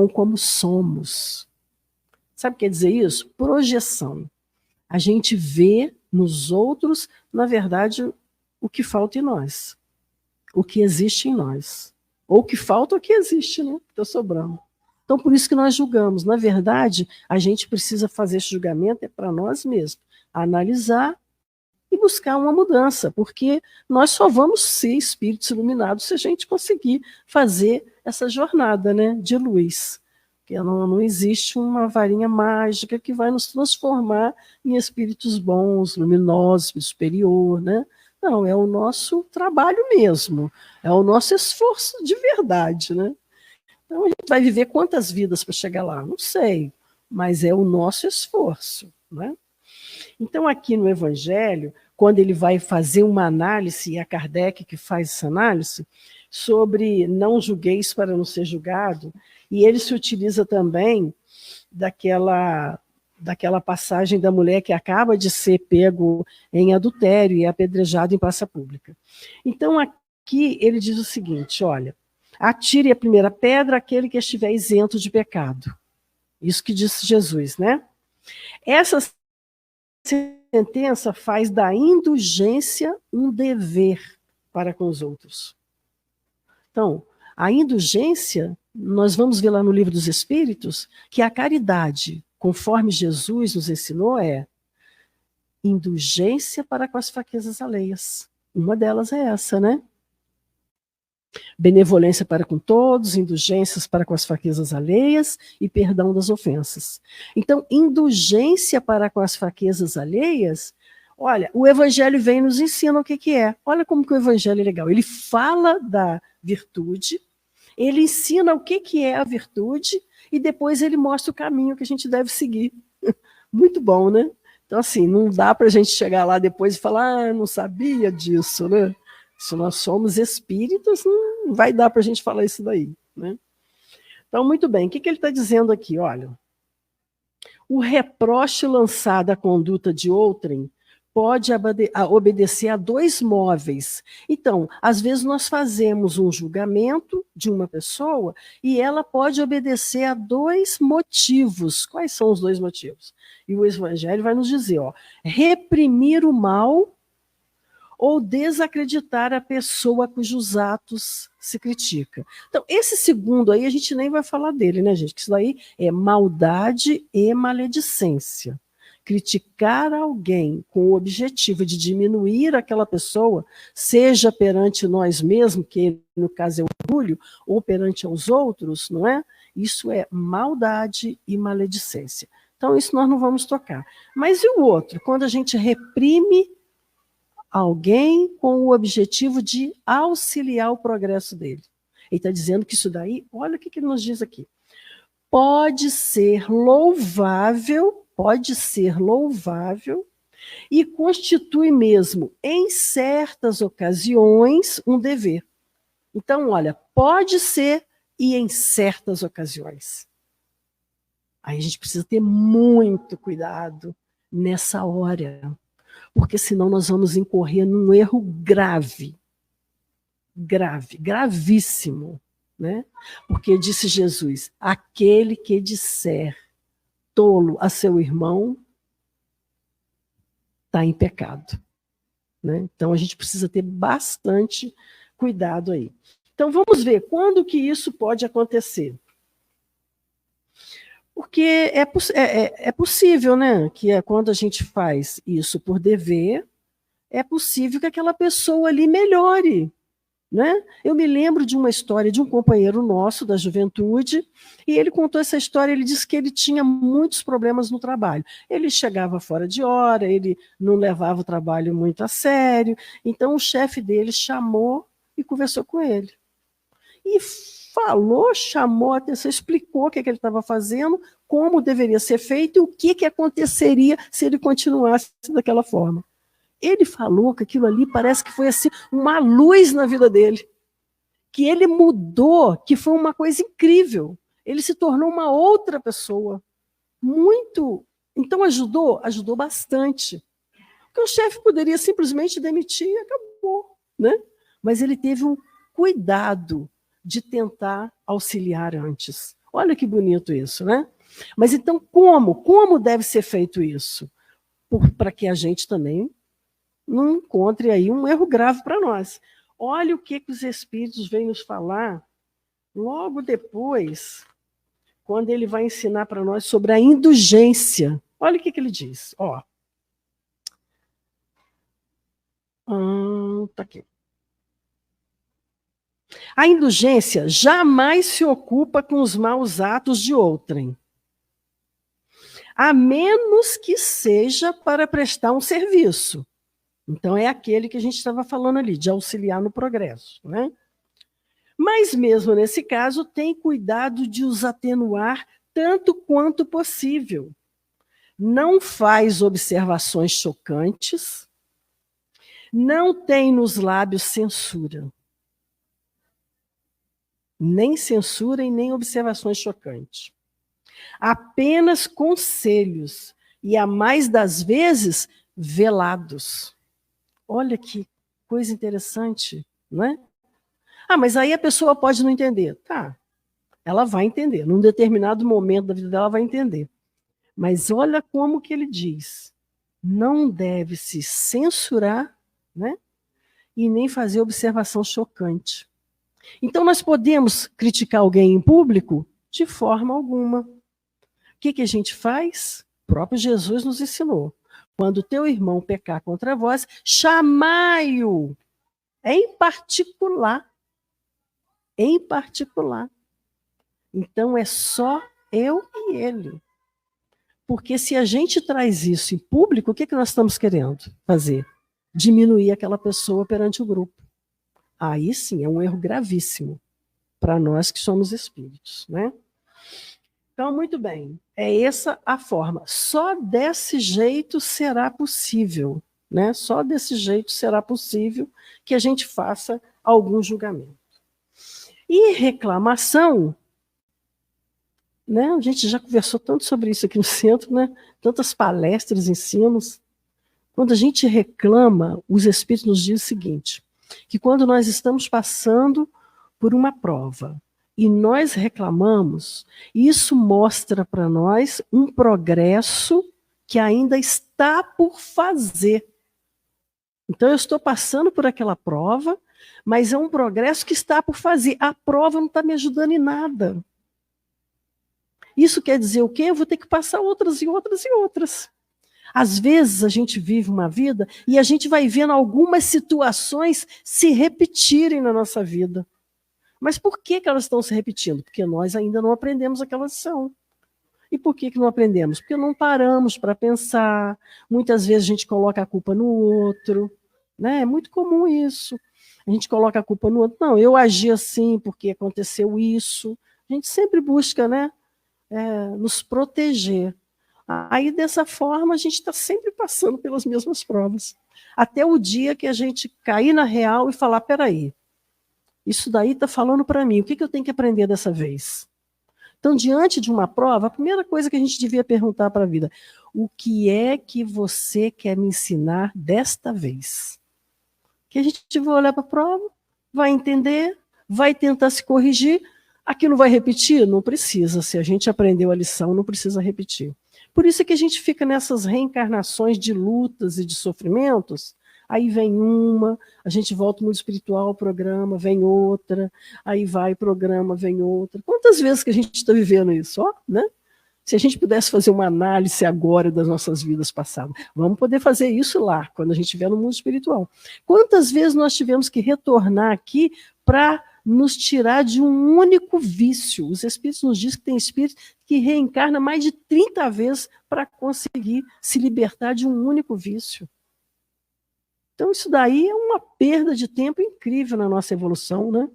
como somos. Sabe o que quer dizer isso? Projeção. A gente vê nos outros, na verdade, o que falta em nós. O que existe em nós. Ou o que falta ou o que existe, né? Está sobrando. Então, por isso que nós julgamos. Na verdade, a gente precisa fazer esse julgamento para nós mesmos. Analisar e buscar uma mudança, porque nós só vamos ser espíritos iluminados se a gente conseguir fazer essa jornada, né, de luz. Porque não existe uma varinha mágica que vai nos transformar em espíritos bons, luminosos, superior, né? Não, é o nosso trabalho mesmo, é o nosso esforço de verdade, né? Então a gente vai viver quantas vidas para chegar lá? Não sei, mas é o nosso esforço, né? Então, aqui no Evangelho, quando ele vai fazer uma análise, e é Kardec que faz essa análise, sobre não julgueis para não ser julgado, e ele se utiliza também daquela passagem da mulher que acaba de ser pego em adultério e apedrejado em praça pública. Então, aqui ele diz o seguinte, olha, atire a primeira pedra aquele que estiver isento de pecado. Isso que disse Jesus, né? Essa sentença faz da indulgência um dever para com os outros. Então, a indulgência, nós vamos ver lá no Livro dos Espíritos, que a caridade, conforme Jesus nos ensinou, é indulgência para com as fraquezas alheias. Uma delas é essa, né? Benevolência para com todos, indulgências para com as fraquezas alheias e perdão das ofensas. Então, indulgência para com as fraquezas alheias, olha, o Evangelho vem e nos ensina o que é. Olha como que o Evangelho é legal. Ele fala da virtude, ele ensina o que é a virtude e depois ele mostra o caminho que a gente deve seguir. Muito bom, né? Então, assim, não dá para a gente chegar lá depois e falar, não sabia disso, né? Se nós somos espíritas, não vai dar para a gente falar isso daí, né? Então, muito bem, o que ele está dizendo aqui? Olha, o reproche lançado à conduta de outrem pode obedecer a dois móveis. Então, às vezes nós fazemos um julgamento de uma pessoa e ela pode obedecer a dois motivos. Quais são os dois motivos? E o Evangelho vai nos dizer, ó, reprimir o mal ou desacreditar a pessoa cujos atos se critica. Então, esse segundo aí, a gente nem vai falar dele, né, gente? Que isso daí é maldade e maledicência. Criticar alguém com o objetivo de diminuir aquela pessoa, seja perante nós mesmos, que no caso é o orgulho, ou perante os outros, não é? Isso é maldade e maledicência. Então, isso nós não vamos tocar. Mas e o outro? Quando a gente reprime alguém com o objetivo de auxiliar o progresso dele. Ele está dizendo que isso daí, olha o que ele nos diz aqui, pode ser louvável e constitui mesmo, em certas ocasiões, um dever. Então, olha, pode ser e em certas ocasiões. Aí a gente precisa ter muito cuidado nessa hora, porque senão nós vamos incorrer num erro gravíssimo, né? Porque disse Jesus, aquele que disser tolo a seu irmão está em pecado, né? Então a gente precisa ter bastante cuidado aí. Então vamos ver quando que isso pode acontecer. Porque é possível, né? Que é quando a gente faz isso por dever, é possível que aquela pessoa ali melhore, né? Eu me lembro de uma história de um companheiro nosso da juventude, e ele contou essa história, ele disse que ele tinha muitos problemas no trabalho. Ele chegava fora de hora, ele não levava o trabalho muito a sério, então o chefe dele chamou e conversou com ele. E falou, chamou a atenção, explicou o que ele estava fazendo, como deveria ser feito e o que aconteceria se ele continuasse daquela forma. Ele falou que aquilo ali parece que foi assim uma luz na vida dele, que ele mudou, que foi uma coisa incrível. Ele se tornou uma outra pessoa, muito. Então ajudou bastante. Porque o chefe poderia simplesmente demitir e acabou, né? Mas ele teve um cuidado de tentar auxiliar antes. Olha que bonito isso, né? Mas então como deve ser feito isso? Para que a gente também não encontre aí um erro grave para nós. Olha o que os Espíritos vêm nos falar logo depois, quando ele vai ensinar para nós sobre a indulgência. Olha o que ele diz. Ó. Tá aqui. A indulgência jamais se ocupa com os maus atos de outrem, a menos que seja para prestar um serviço. Então, é aquele que a gente estava falando ali, de auxiliar no progresso, né? Mas, mesmo nesse caso, tem cuidado de os atenuar tanto quanto possível. Não faz observações chocantes, não tem nos lábios censura. Nem censura e nem observações chocantes. Apenas conselhos, e a mais das vezes, velados. Olha que coisa interessante, não é? Ah, mas aí a pessoa pode não entender. Tá, ela vai entender. Num determinado momento da vida dela, ela vai entender. Mas olha como que ele diz. Não deve se censurar, né? E nem fazer observação chocante. Então, nós podemos criticar alguém em público? De forma alguma. O que a gente faz? O próprio Jesus nos ensinou. quando teu irmão pecar contra vós, chamai-o em particular. Em particular. Então, é só eu e ele. Porque se a gente traz isso em público, o que nós estamos querendo fazer? Diminuir aquela pessoa perante o grupo. Aí sim, é um erro gravíssimo para nós que somos espíritos, né? Então, muito bem, é essa a forma. Só desse jeito será possível, né? Só desse jeito será possível que a gente faça algum julgamento. E reclamação, né? A gente já conversou tanto sobre isso aqui no centro, né? Tantas palestras, ensinos. Quando a gente reclama, os espíritos nos dizem o seguinte, que quando nós estamos passando por uma prova e nós reclamamos, isso mostra para nós um progresso que ainda está por fazer. Então, eu estou passando por aquela prova, mas é um progresso que está por fazer. A prova não está me ajudando em nada. Isso quer dizer o quê? Eu vou ter que passar outras e outras e outras. Às vezes a gente vive uma vida e a gente vai vendo algumas situações se repetirem na nossa vida. Mas por que elas estão se repetindo? Porque nós ainda não aprendemos aquela lição. E por que não aprendemos? Porque não paramos para pensar. Muitas vezes a gente coloca a culpa no outro. Né? É muito comum isso. A gente coloca a culpa no outro. Não, eu agi assim porque aconteceu isso. A gente sempre busca, né, nos proteger. Aí, dessa forma, a gente está sempre passando pelas mesmas provas. Até o dia que a gente cair na real e falar, peraí, isso daí está falando para mim, o que eu tenho que aprender dessa vez? Então, diante de uma prova, a primeira coisa que a gente devia perguntar para a vida, o que é que você quer me ensinar desta vez? Que a gente vai olhar para a prova, vai entender, vai tentar se corrigir, aquilo vai repetir? Não precisa, se a gente aprendeu a lição, não precisa repetir. Por isso é que a gente fica nessas reencarnações de lutas e de sofrimentos, aí vem uma, a gente volta no espiritual, programa, vem outra, aí vai programa, vem outra. Quantas vezes que a gente está vivendo isso? Ó, né? Se a gente pudesse fazer uma análise agora das nossas vidas passadas, vamos poder fazer isso lá, quando a gente estiver no mundo espiritual. Quantas vezes nós tivemos que retornar aqui para nos tirar de um único vício? Os espíritos nos dizem que tem espírito que reencarna mais de 30 vezes para conseguir se libertar de um único vício. Então, isso daí é uma perda de tempo incrível na nossa evolução, né?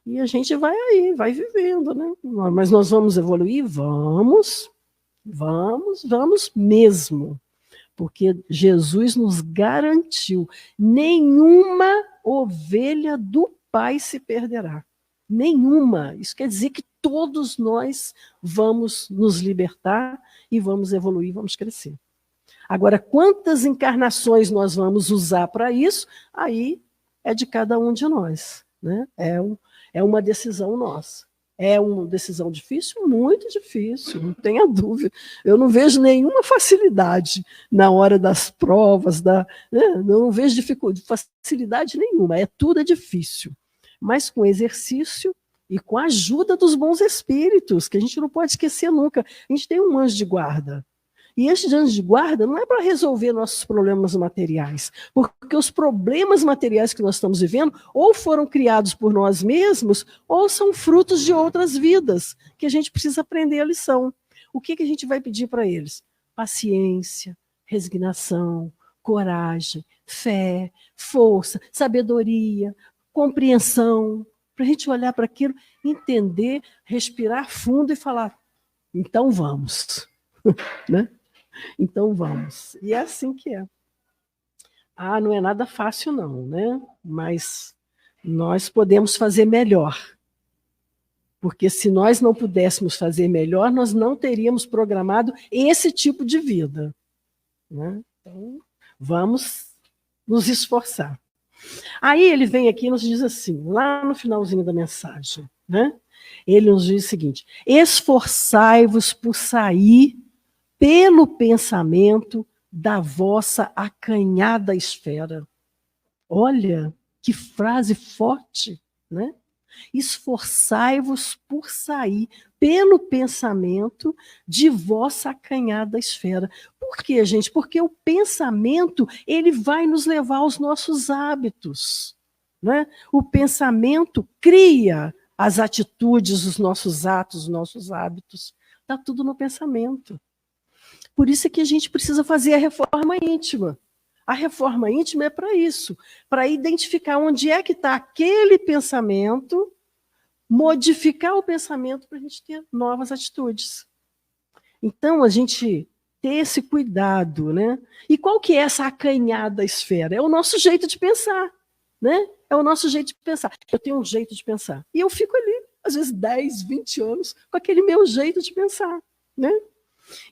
E a gente vai aí, vai vivendo, né? Mas nós vamos evoluir? Vamos mesmo. Porque Jesus nos garantiu, nenhuma ovelha do Pai se perderá. Nenhuma. Isso quer dizer que todos nós vamos nos libertar e vamos evoluir, vamos crescer. Agora, quantas encarnações nós vamos usar para isso, aí é de cada um de nós. Né? É uma decisão nossa. É uma decisão difícil? Muito difícil, não tenha dúvida. Eu não vejo nenhuma facilidade na hora das provas, né? Não vejo facilidade nenhuma, tudo é difícil. Mas com exercício e com a ajuda dos bons espíritos, que a gente não pode esquecer nunca. A gente tem um anjo de guarda. E este anjo de guarda não é para resolver nossos problemas materiais, porque os problemas materiais que nós estamos vivendo ou foram criados por nós mesmos, ou são frutos de outras vidas, que a gente precisa aprender a lição. O que a gente vai pedir para eles? Paciência, resignação, coragem, fé, força, sabedoria, compreensão, para a gente olhar para aquilo, entender, respirar fundo e falar, então vamos. Né? Então vamos. E é assim que é. Não é nada fácil não, né? Mas nós podemos fazer melhor. Porque se nós não pudéssemos fazer melhor, nós não teríamos programado esse tipo de vida. Né? Então, vamos nos esforçar. Aí ele vem aqui e nos diz assim, lá no finalzinho da mensagem, né? Ele nos diz o seguinte, esforçai-vos por sair pelo pensamento da vossa acanhada esfera. Olha, que frase forte, né? Esforçai-vos por sair pelo pensamento de vossa acanhada esfera. Por quê, gente? Porque o pensamento, ele vai nos levar aos nossos hábitos, né? O pensamento cria as atitudes, os nossos atos, os nossos hábitos. Está tudo no pensamento. Por isso é que a gente precisa fazer a reforma íntima. A reforma íntima é para isso, para identificar onde é que está aquele pensamento, modificar o pensamento para a gente ter novas atitudes. Então, a gente ter esse cuidado, né? E qual que é essa acanhada esfera? É o nosso jeito de pensar, né? É o nosso jeito de pensar. Eu tenho um jeito de pensar. E eu fico ali, às vezes 10, 20 anos, com aquele meu jeito de pensar, né?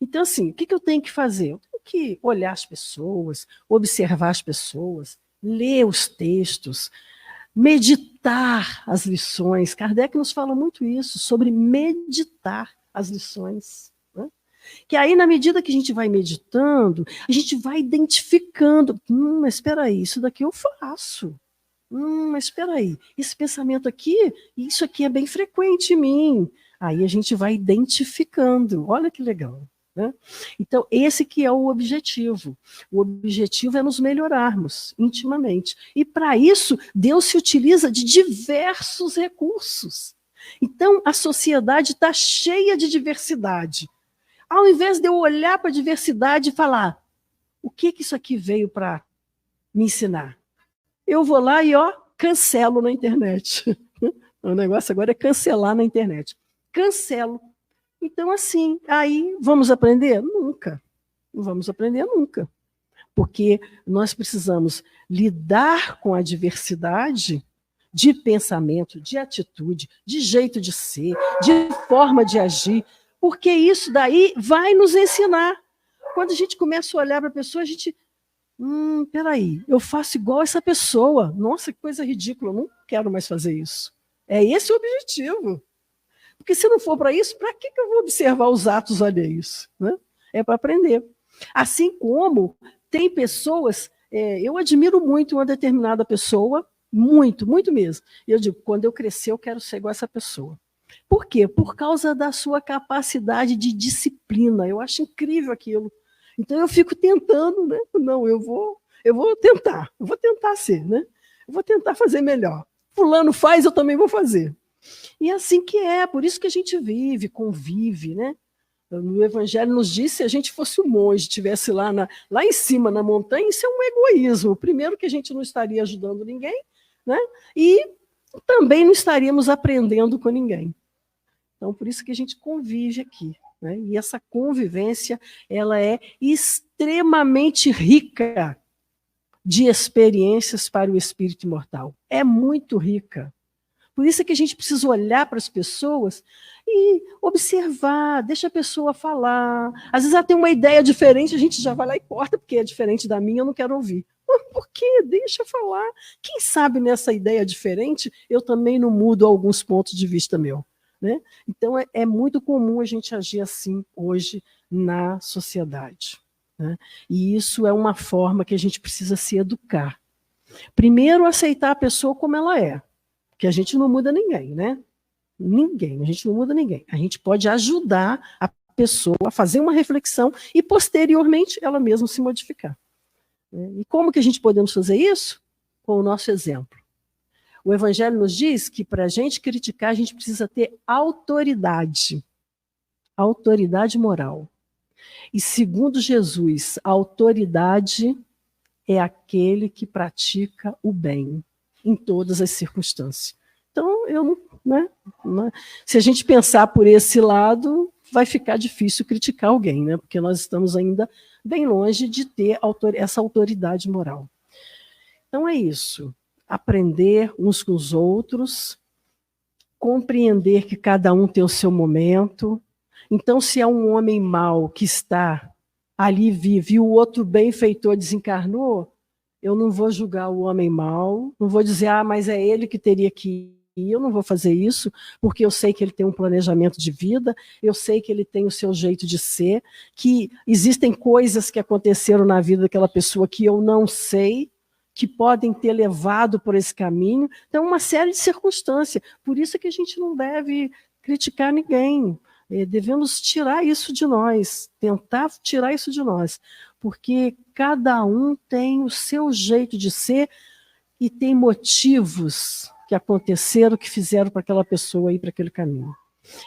Então, assim, o que eu tenho que fazer? Eu tenho que olhar as pessoas, observar as pessoas, ler os textos, meditar as lições. Kardec nos fala muito isso, sobre meditar as lições. Né? Que aí, na medida que a gente vai meditando, a gente vai identificando. Mas espera aí, isso daqui eu faço. Mas espera aí, esse pensamento aqui, isso aqui é bem frequente em mim. Aí a gente vai identificando. Olha que legal. Né? Então, esse que é o objetivo. O objetivo é nos melhorarmos intimamente. E, para isso, Deus se utiliza de diversos recursos. Então, a sociedade está cheia de diversidade. Ao invés de eu olhar para a diversidade e falar, o que isso aqui veio para me ensinar? Eu vou lá e, cancelo na internet. O negócio agora é cancelar na internet. Cancelo. Então, assim, aí vamos aprender? Nunca. Não vamos aprender nunca. Porque nós precisamos lidar com a diversidade de pensamento, de atitude, de jeito de ser, de forma de agir, porque isso daí vai nos ensinar. Quando a gente começa a olhar para a pessoa, a gente... peraí, eu faço igual essa pessoa. Nossa, que coisa ridícula, eu não quero mais fazer isso. É esse o objetivo. Porque se não for para isso, para que eu vou observar os atos alheios? Né? É para aprender. Assim como tem pessoas, eu admiro muito uma determinada pessoa, muito, muito mesmo. E eu digo, quando eu crescer, eu quero ser igual a essa pessoa. Por quê? Por causa da sua capacidade de disciplina. Eu acho incrível aquilo. Então eu fico tentando, né? Não, eu vou tentar ser, né? Eu vou tentar fazer melhor. Fulano faz, eu também vou fazer. E é assim que é, por isso que a gente vive, convive, né? No Evangelho nos diz, se a gente fosse um monge, estivesse lá em cima na montanha, isso é um egoísmo. Primeiro que a gente não estaria ajudando ninguém, né? E também não estaríamos aprendendo com ninguém. Então, por isso que a gente convive aqui. Né? E essa convivência, ela é extremamente rica de experiências para o espírito imortal. É muito rica. Por isso é que a gente precisa olhar para as pessoas e observar, deixa a pessoa falar. Às vezes ela tem uma ideia diferente, a gente já vai lá e corta, porque é diferente da minha, eu não quero ouvir. Por quê? Deixa eu falar. Quem sabe nessa ideia diferente, eu também não mudo alguns pontos de vista meu. Né? Então, é muito comum a gente agir assim hoje na sociedade. Né? E isso é uma forma que a gente precisa se educar. Primeiro, aceitar a pessoa como ela é. Porque a gente não muda ninguém, né? Ninguém, a gente não muda ninguém. A gente pode ajudar a pessoa a fazer uma reflexão e, posteriormente, ela mesma se modificar. E como que a gente podemos fazer isso? Com o nosso exemplo. O Evangelho nos diz que, para a gente criticar, a gente precisa ter autoridade. Autoridade moral. E, segundo Jesus, a autoridade é aquele que pratica o bem em todas as circunstâncias. Então, se a gente pensar por esse lado, vai ficar difícil criticar alguém, né? Porque nós estamos ainda bem longe de ter essa autoridade moral. Então é isso, aprender uns com os outros, compreender que cada um tem o seu momento. Então, se é um homem mau que está ali vivo e o outro benfeitor desencarnou, eu não vou julgar o homem mau, não vou dizer, mas é ele que teria que ir, eu não vou fazer isso, porque eu sei que ele tem um planejamento de vida, eu sei que ele tem o seu jeito de ser, que existem coisas que aconteceram na vida daquela pessoa que eu não sei, que podem ter levado por esse caminho. Então, uma série de circunstâncias. Por isso que a gente não deve criticar ninguém. devemos tirar isso de nós, tentar tirar isso de nós, porque cada um tem o seu jeito de ser e tem motivos que aconteceram, que fizeram para aquela pessoa ir para aquele caminho.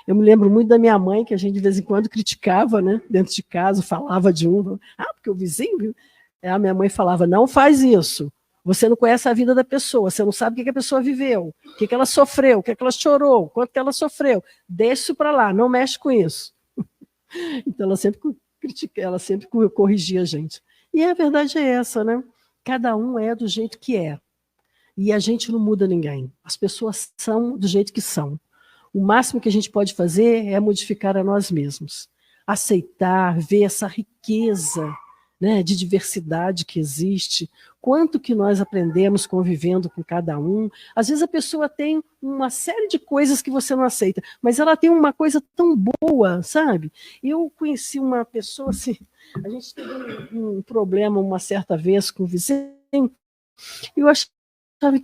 Eu me lembro muito da minha mãe, que a gente de vez em quando criticava, né, dentro de casa, falava de um, porque o vizinho, viu? A minha mãe falava, não faz isso, você não conhece a vida da pessoa, você não sabe o que a pessoa viveu, o que ela sofreu, o que ela chorou, quanto que ela sofreu, deixa isso para lá, não mexe com isso. Então ela sempre critica, ela sempre corrigia a gente. E a verdade é essa, né? Cada um é do jeito que é. E a gente não muda ninguém. As pessoas são do jeito que são. O máximo que a gente pode fazer é modificar a nós mesmos. Aceitar, ver essa riqueza, né, de diversidade que existe, quanto que nós aprendemos convivendo com cada um. Às vezes a pessoa tem uma série de coisas que você não aceita, mas ela tem uma coisa tão boa, sabe? Eu conheci uma pessoa assim, a gente teve um problema uma certa vez com o vizinho, e eu achava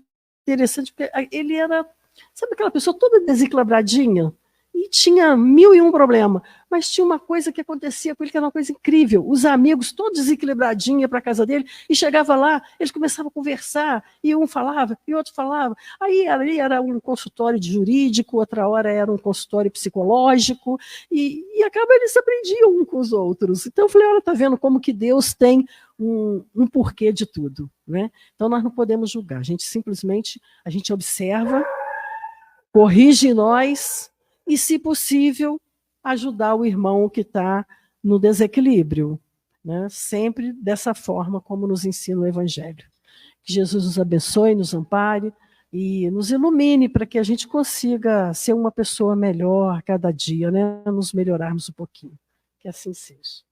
interessante, porque ele era, sabe aquela pessoa toda desequilibradinha? E tinha 1001 problema, mas tinha uma coisa que acontecia com ele que era uma coisa incrível. Os amigos, todos desequilibradinhos, iam para a casa dele, e chegava lá, eles começavam a conversar, e um falava, e outro falava. Aí ali era um consultório de jurídico, outra hora era um consultório psicológico, e acaba eles aprendiam um com os outros. Então eu falei, olha, tá vendo como que Deus tem um porquê de tudo, né? Então nós não podemos julgar, a gente simplesmente, a gente observa, corrige nós, e, se possível, ajudar o irmão que está no desequilíbrio, né? Sempre dessa forma como nos ensina o Evangelho. Que Jesus nos abençoe, nos ampare e nos ilumine para que a gente consiga ser uma pessoa melhor cada dia, né? Nos melhorarmos um pouquinho. Que assim seja.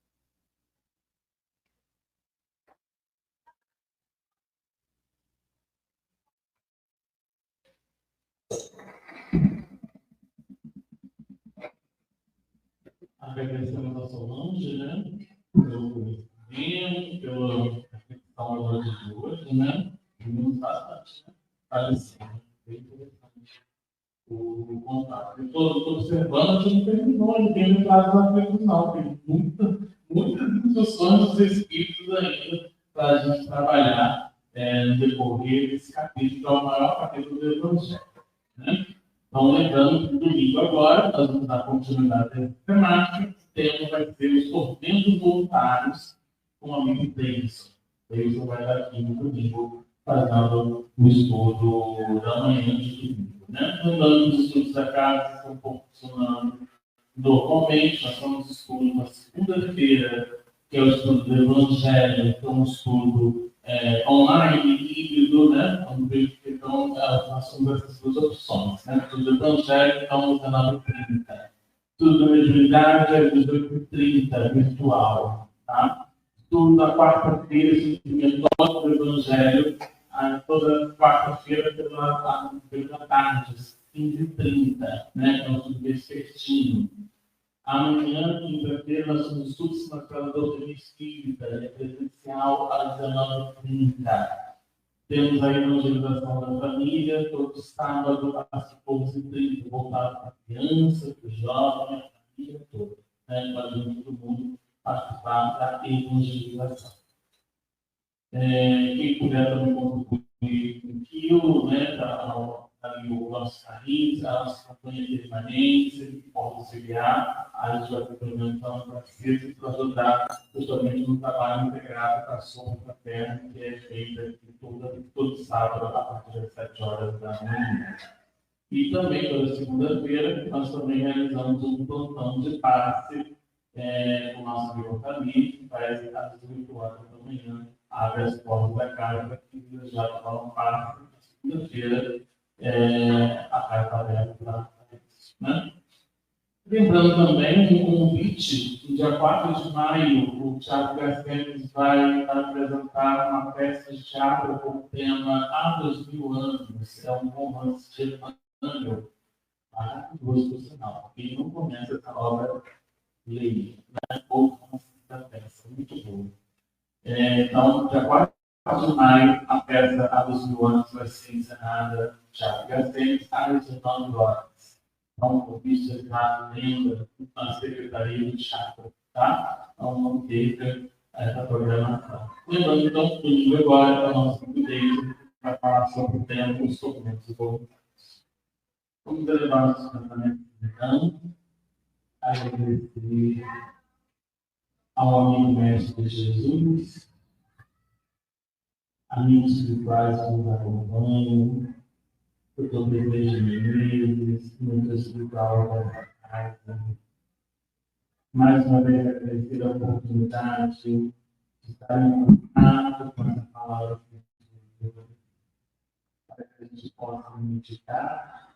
Agradecemos ao Solange, né? Pelo conhecimento, pela reflexão de hoje, né? Muito bastante, né? Parecido, bem interessante o contato. Eu estou observando, a gente terminou, ele tem entrado na reflexão, tem muitas instruções dos Espíritos ainda para a gente trabalhar no decorrer desse capítulo, que é o maior capítulo do Evangelho, né? Então, lembrando que domingo agora, nós vamos dar continuidade a essa temática. O tema vai ser os tormentos voluntários com o amigo Deison. Deison vai estar aqui no domingo, fazendo o estudo da manhã de domingo, né? Lembrando que os estudos da casa estão funcionando normalmente. Nós estamos estudo na segunda-feira, que é o estudo do Evangelho, que é um estudo online, híbrido, né? Então, nós temos essas duas opções, né? Estudo do Evangelho, então, 19h30. Estudo da mediunidade, é 18h30, virtual, tá? Estudo da quarta-feira, estudo do Evangelho, toda quarta-feira, pela tarde, 15h30, né? É um estudo vespertino. Amanhã, quinta-feira, nós temos estudos na Escola da Doutrina Espírita, presencial às 19h30. Temos a evangelização da família, todo sábado às 14h30, voltado para a criança, para o jovem, para a família toda, né? Fazendo todo mundo participar da evangelização. Quem puder também contribuir com aquilo, né? Ali o nosso carrinho, a nossa campanha de permanência, que pode auxiliar, a gente vai implementando parceiros para ajudar justamente no trabalho integrado com a Som Fraterna, que é feita aqui todo sábado, a partir das 7 horas da manhã. E também, toda segunda-feira, nós também realizamos um plantão de passe com o nosso biotania, que faz às 8 horas da manhã, abre as portas da casa, que já falam passe, na segunda-feira, a carta aberta para isso, né? Lembrando também um convite, no dia 4 de maio, o Teatro Garcês vai apresentar uma peça de teatro com o tema Há 2000 anos. É um romance de Emmanuel, maravilhoso, por sinal. Quem não começa essa obra, leia, né? Ou assista a peça, muito boa. Então, dia 4 de maio, a peça Há 2000 anos vai ser encenada no Teatro Garcês às 19 horas. Então, o isso é lembra a Secretaria de Chakra, tá? Então, não perca essa programação. Lembrando, então, tudo agora para o nosso update para falar sobre o tema dos documentos voluntários. Vamos elevar nossos pensamentos, então, agradecer ao amigo mestre Jesus, amigos espirituais que nos acompanham, por todo o desejo de eles, muito espiritual dessa casa. Mais uma vez agradecer a oportunidade de estar em contato com essa palavra para que a gente possa meditar,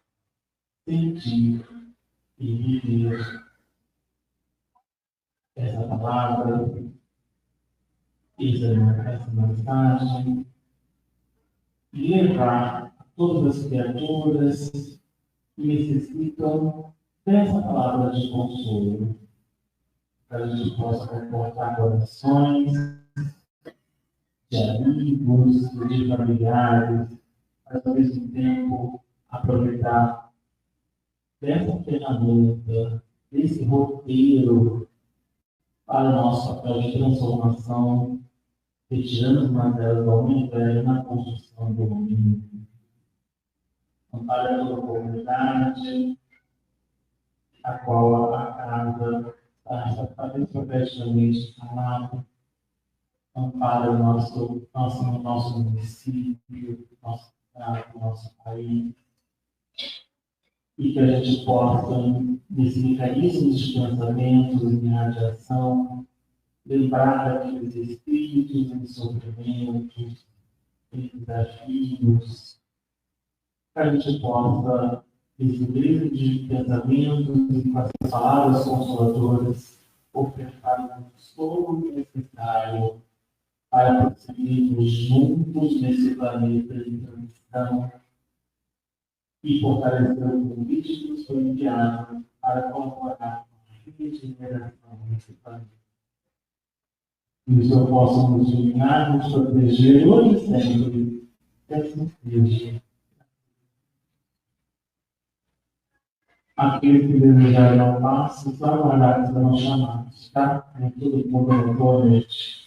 sentir e viver essa palavra, essa mensagem, e levar a todas as criaturas que necessitam dessa palavra de consolo, para que a gente possa comportar corações de amigos, de familiares, mas ao mesmo tempo aproveitar dessa ferramenta, desse roteiro para o nosso papel de transformação, retirando as mazelas do homem velho na construção do homem. Ampara toda a comunidade, a qual a casa está estrategicamente instalada. Ampara o nosso município, nosso estado, nosso país. E que a gente possa, nesse mecanismo de pensamento e de radiação, lembrar daqueles espíritos em sofrimentos, em desafios, que a gente possa, nesse mecanismo de pensamentos e com as palavras consoladoras, ofertar todo o necessário para prosseguirmos juntos nesse planeta de transição e fortalecer o convite que nos foi enviado para colaborar com a regeneração desse planeta. Que o Senhor possa nos iluminar, nos proteger hoje e sempre. Que assim seja. Aqueles que desejarem ao passo, só aguardar que serão chamados, tá? Em tudo, boa noite.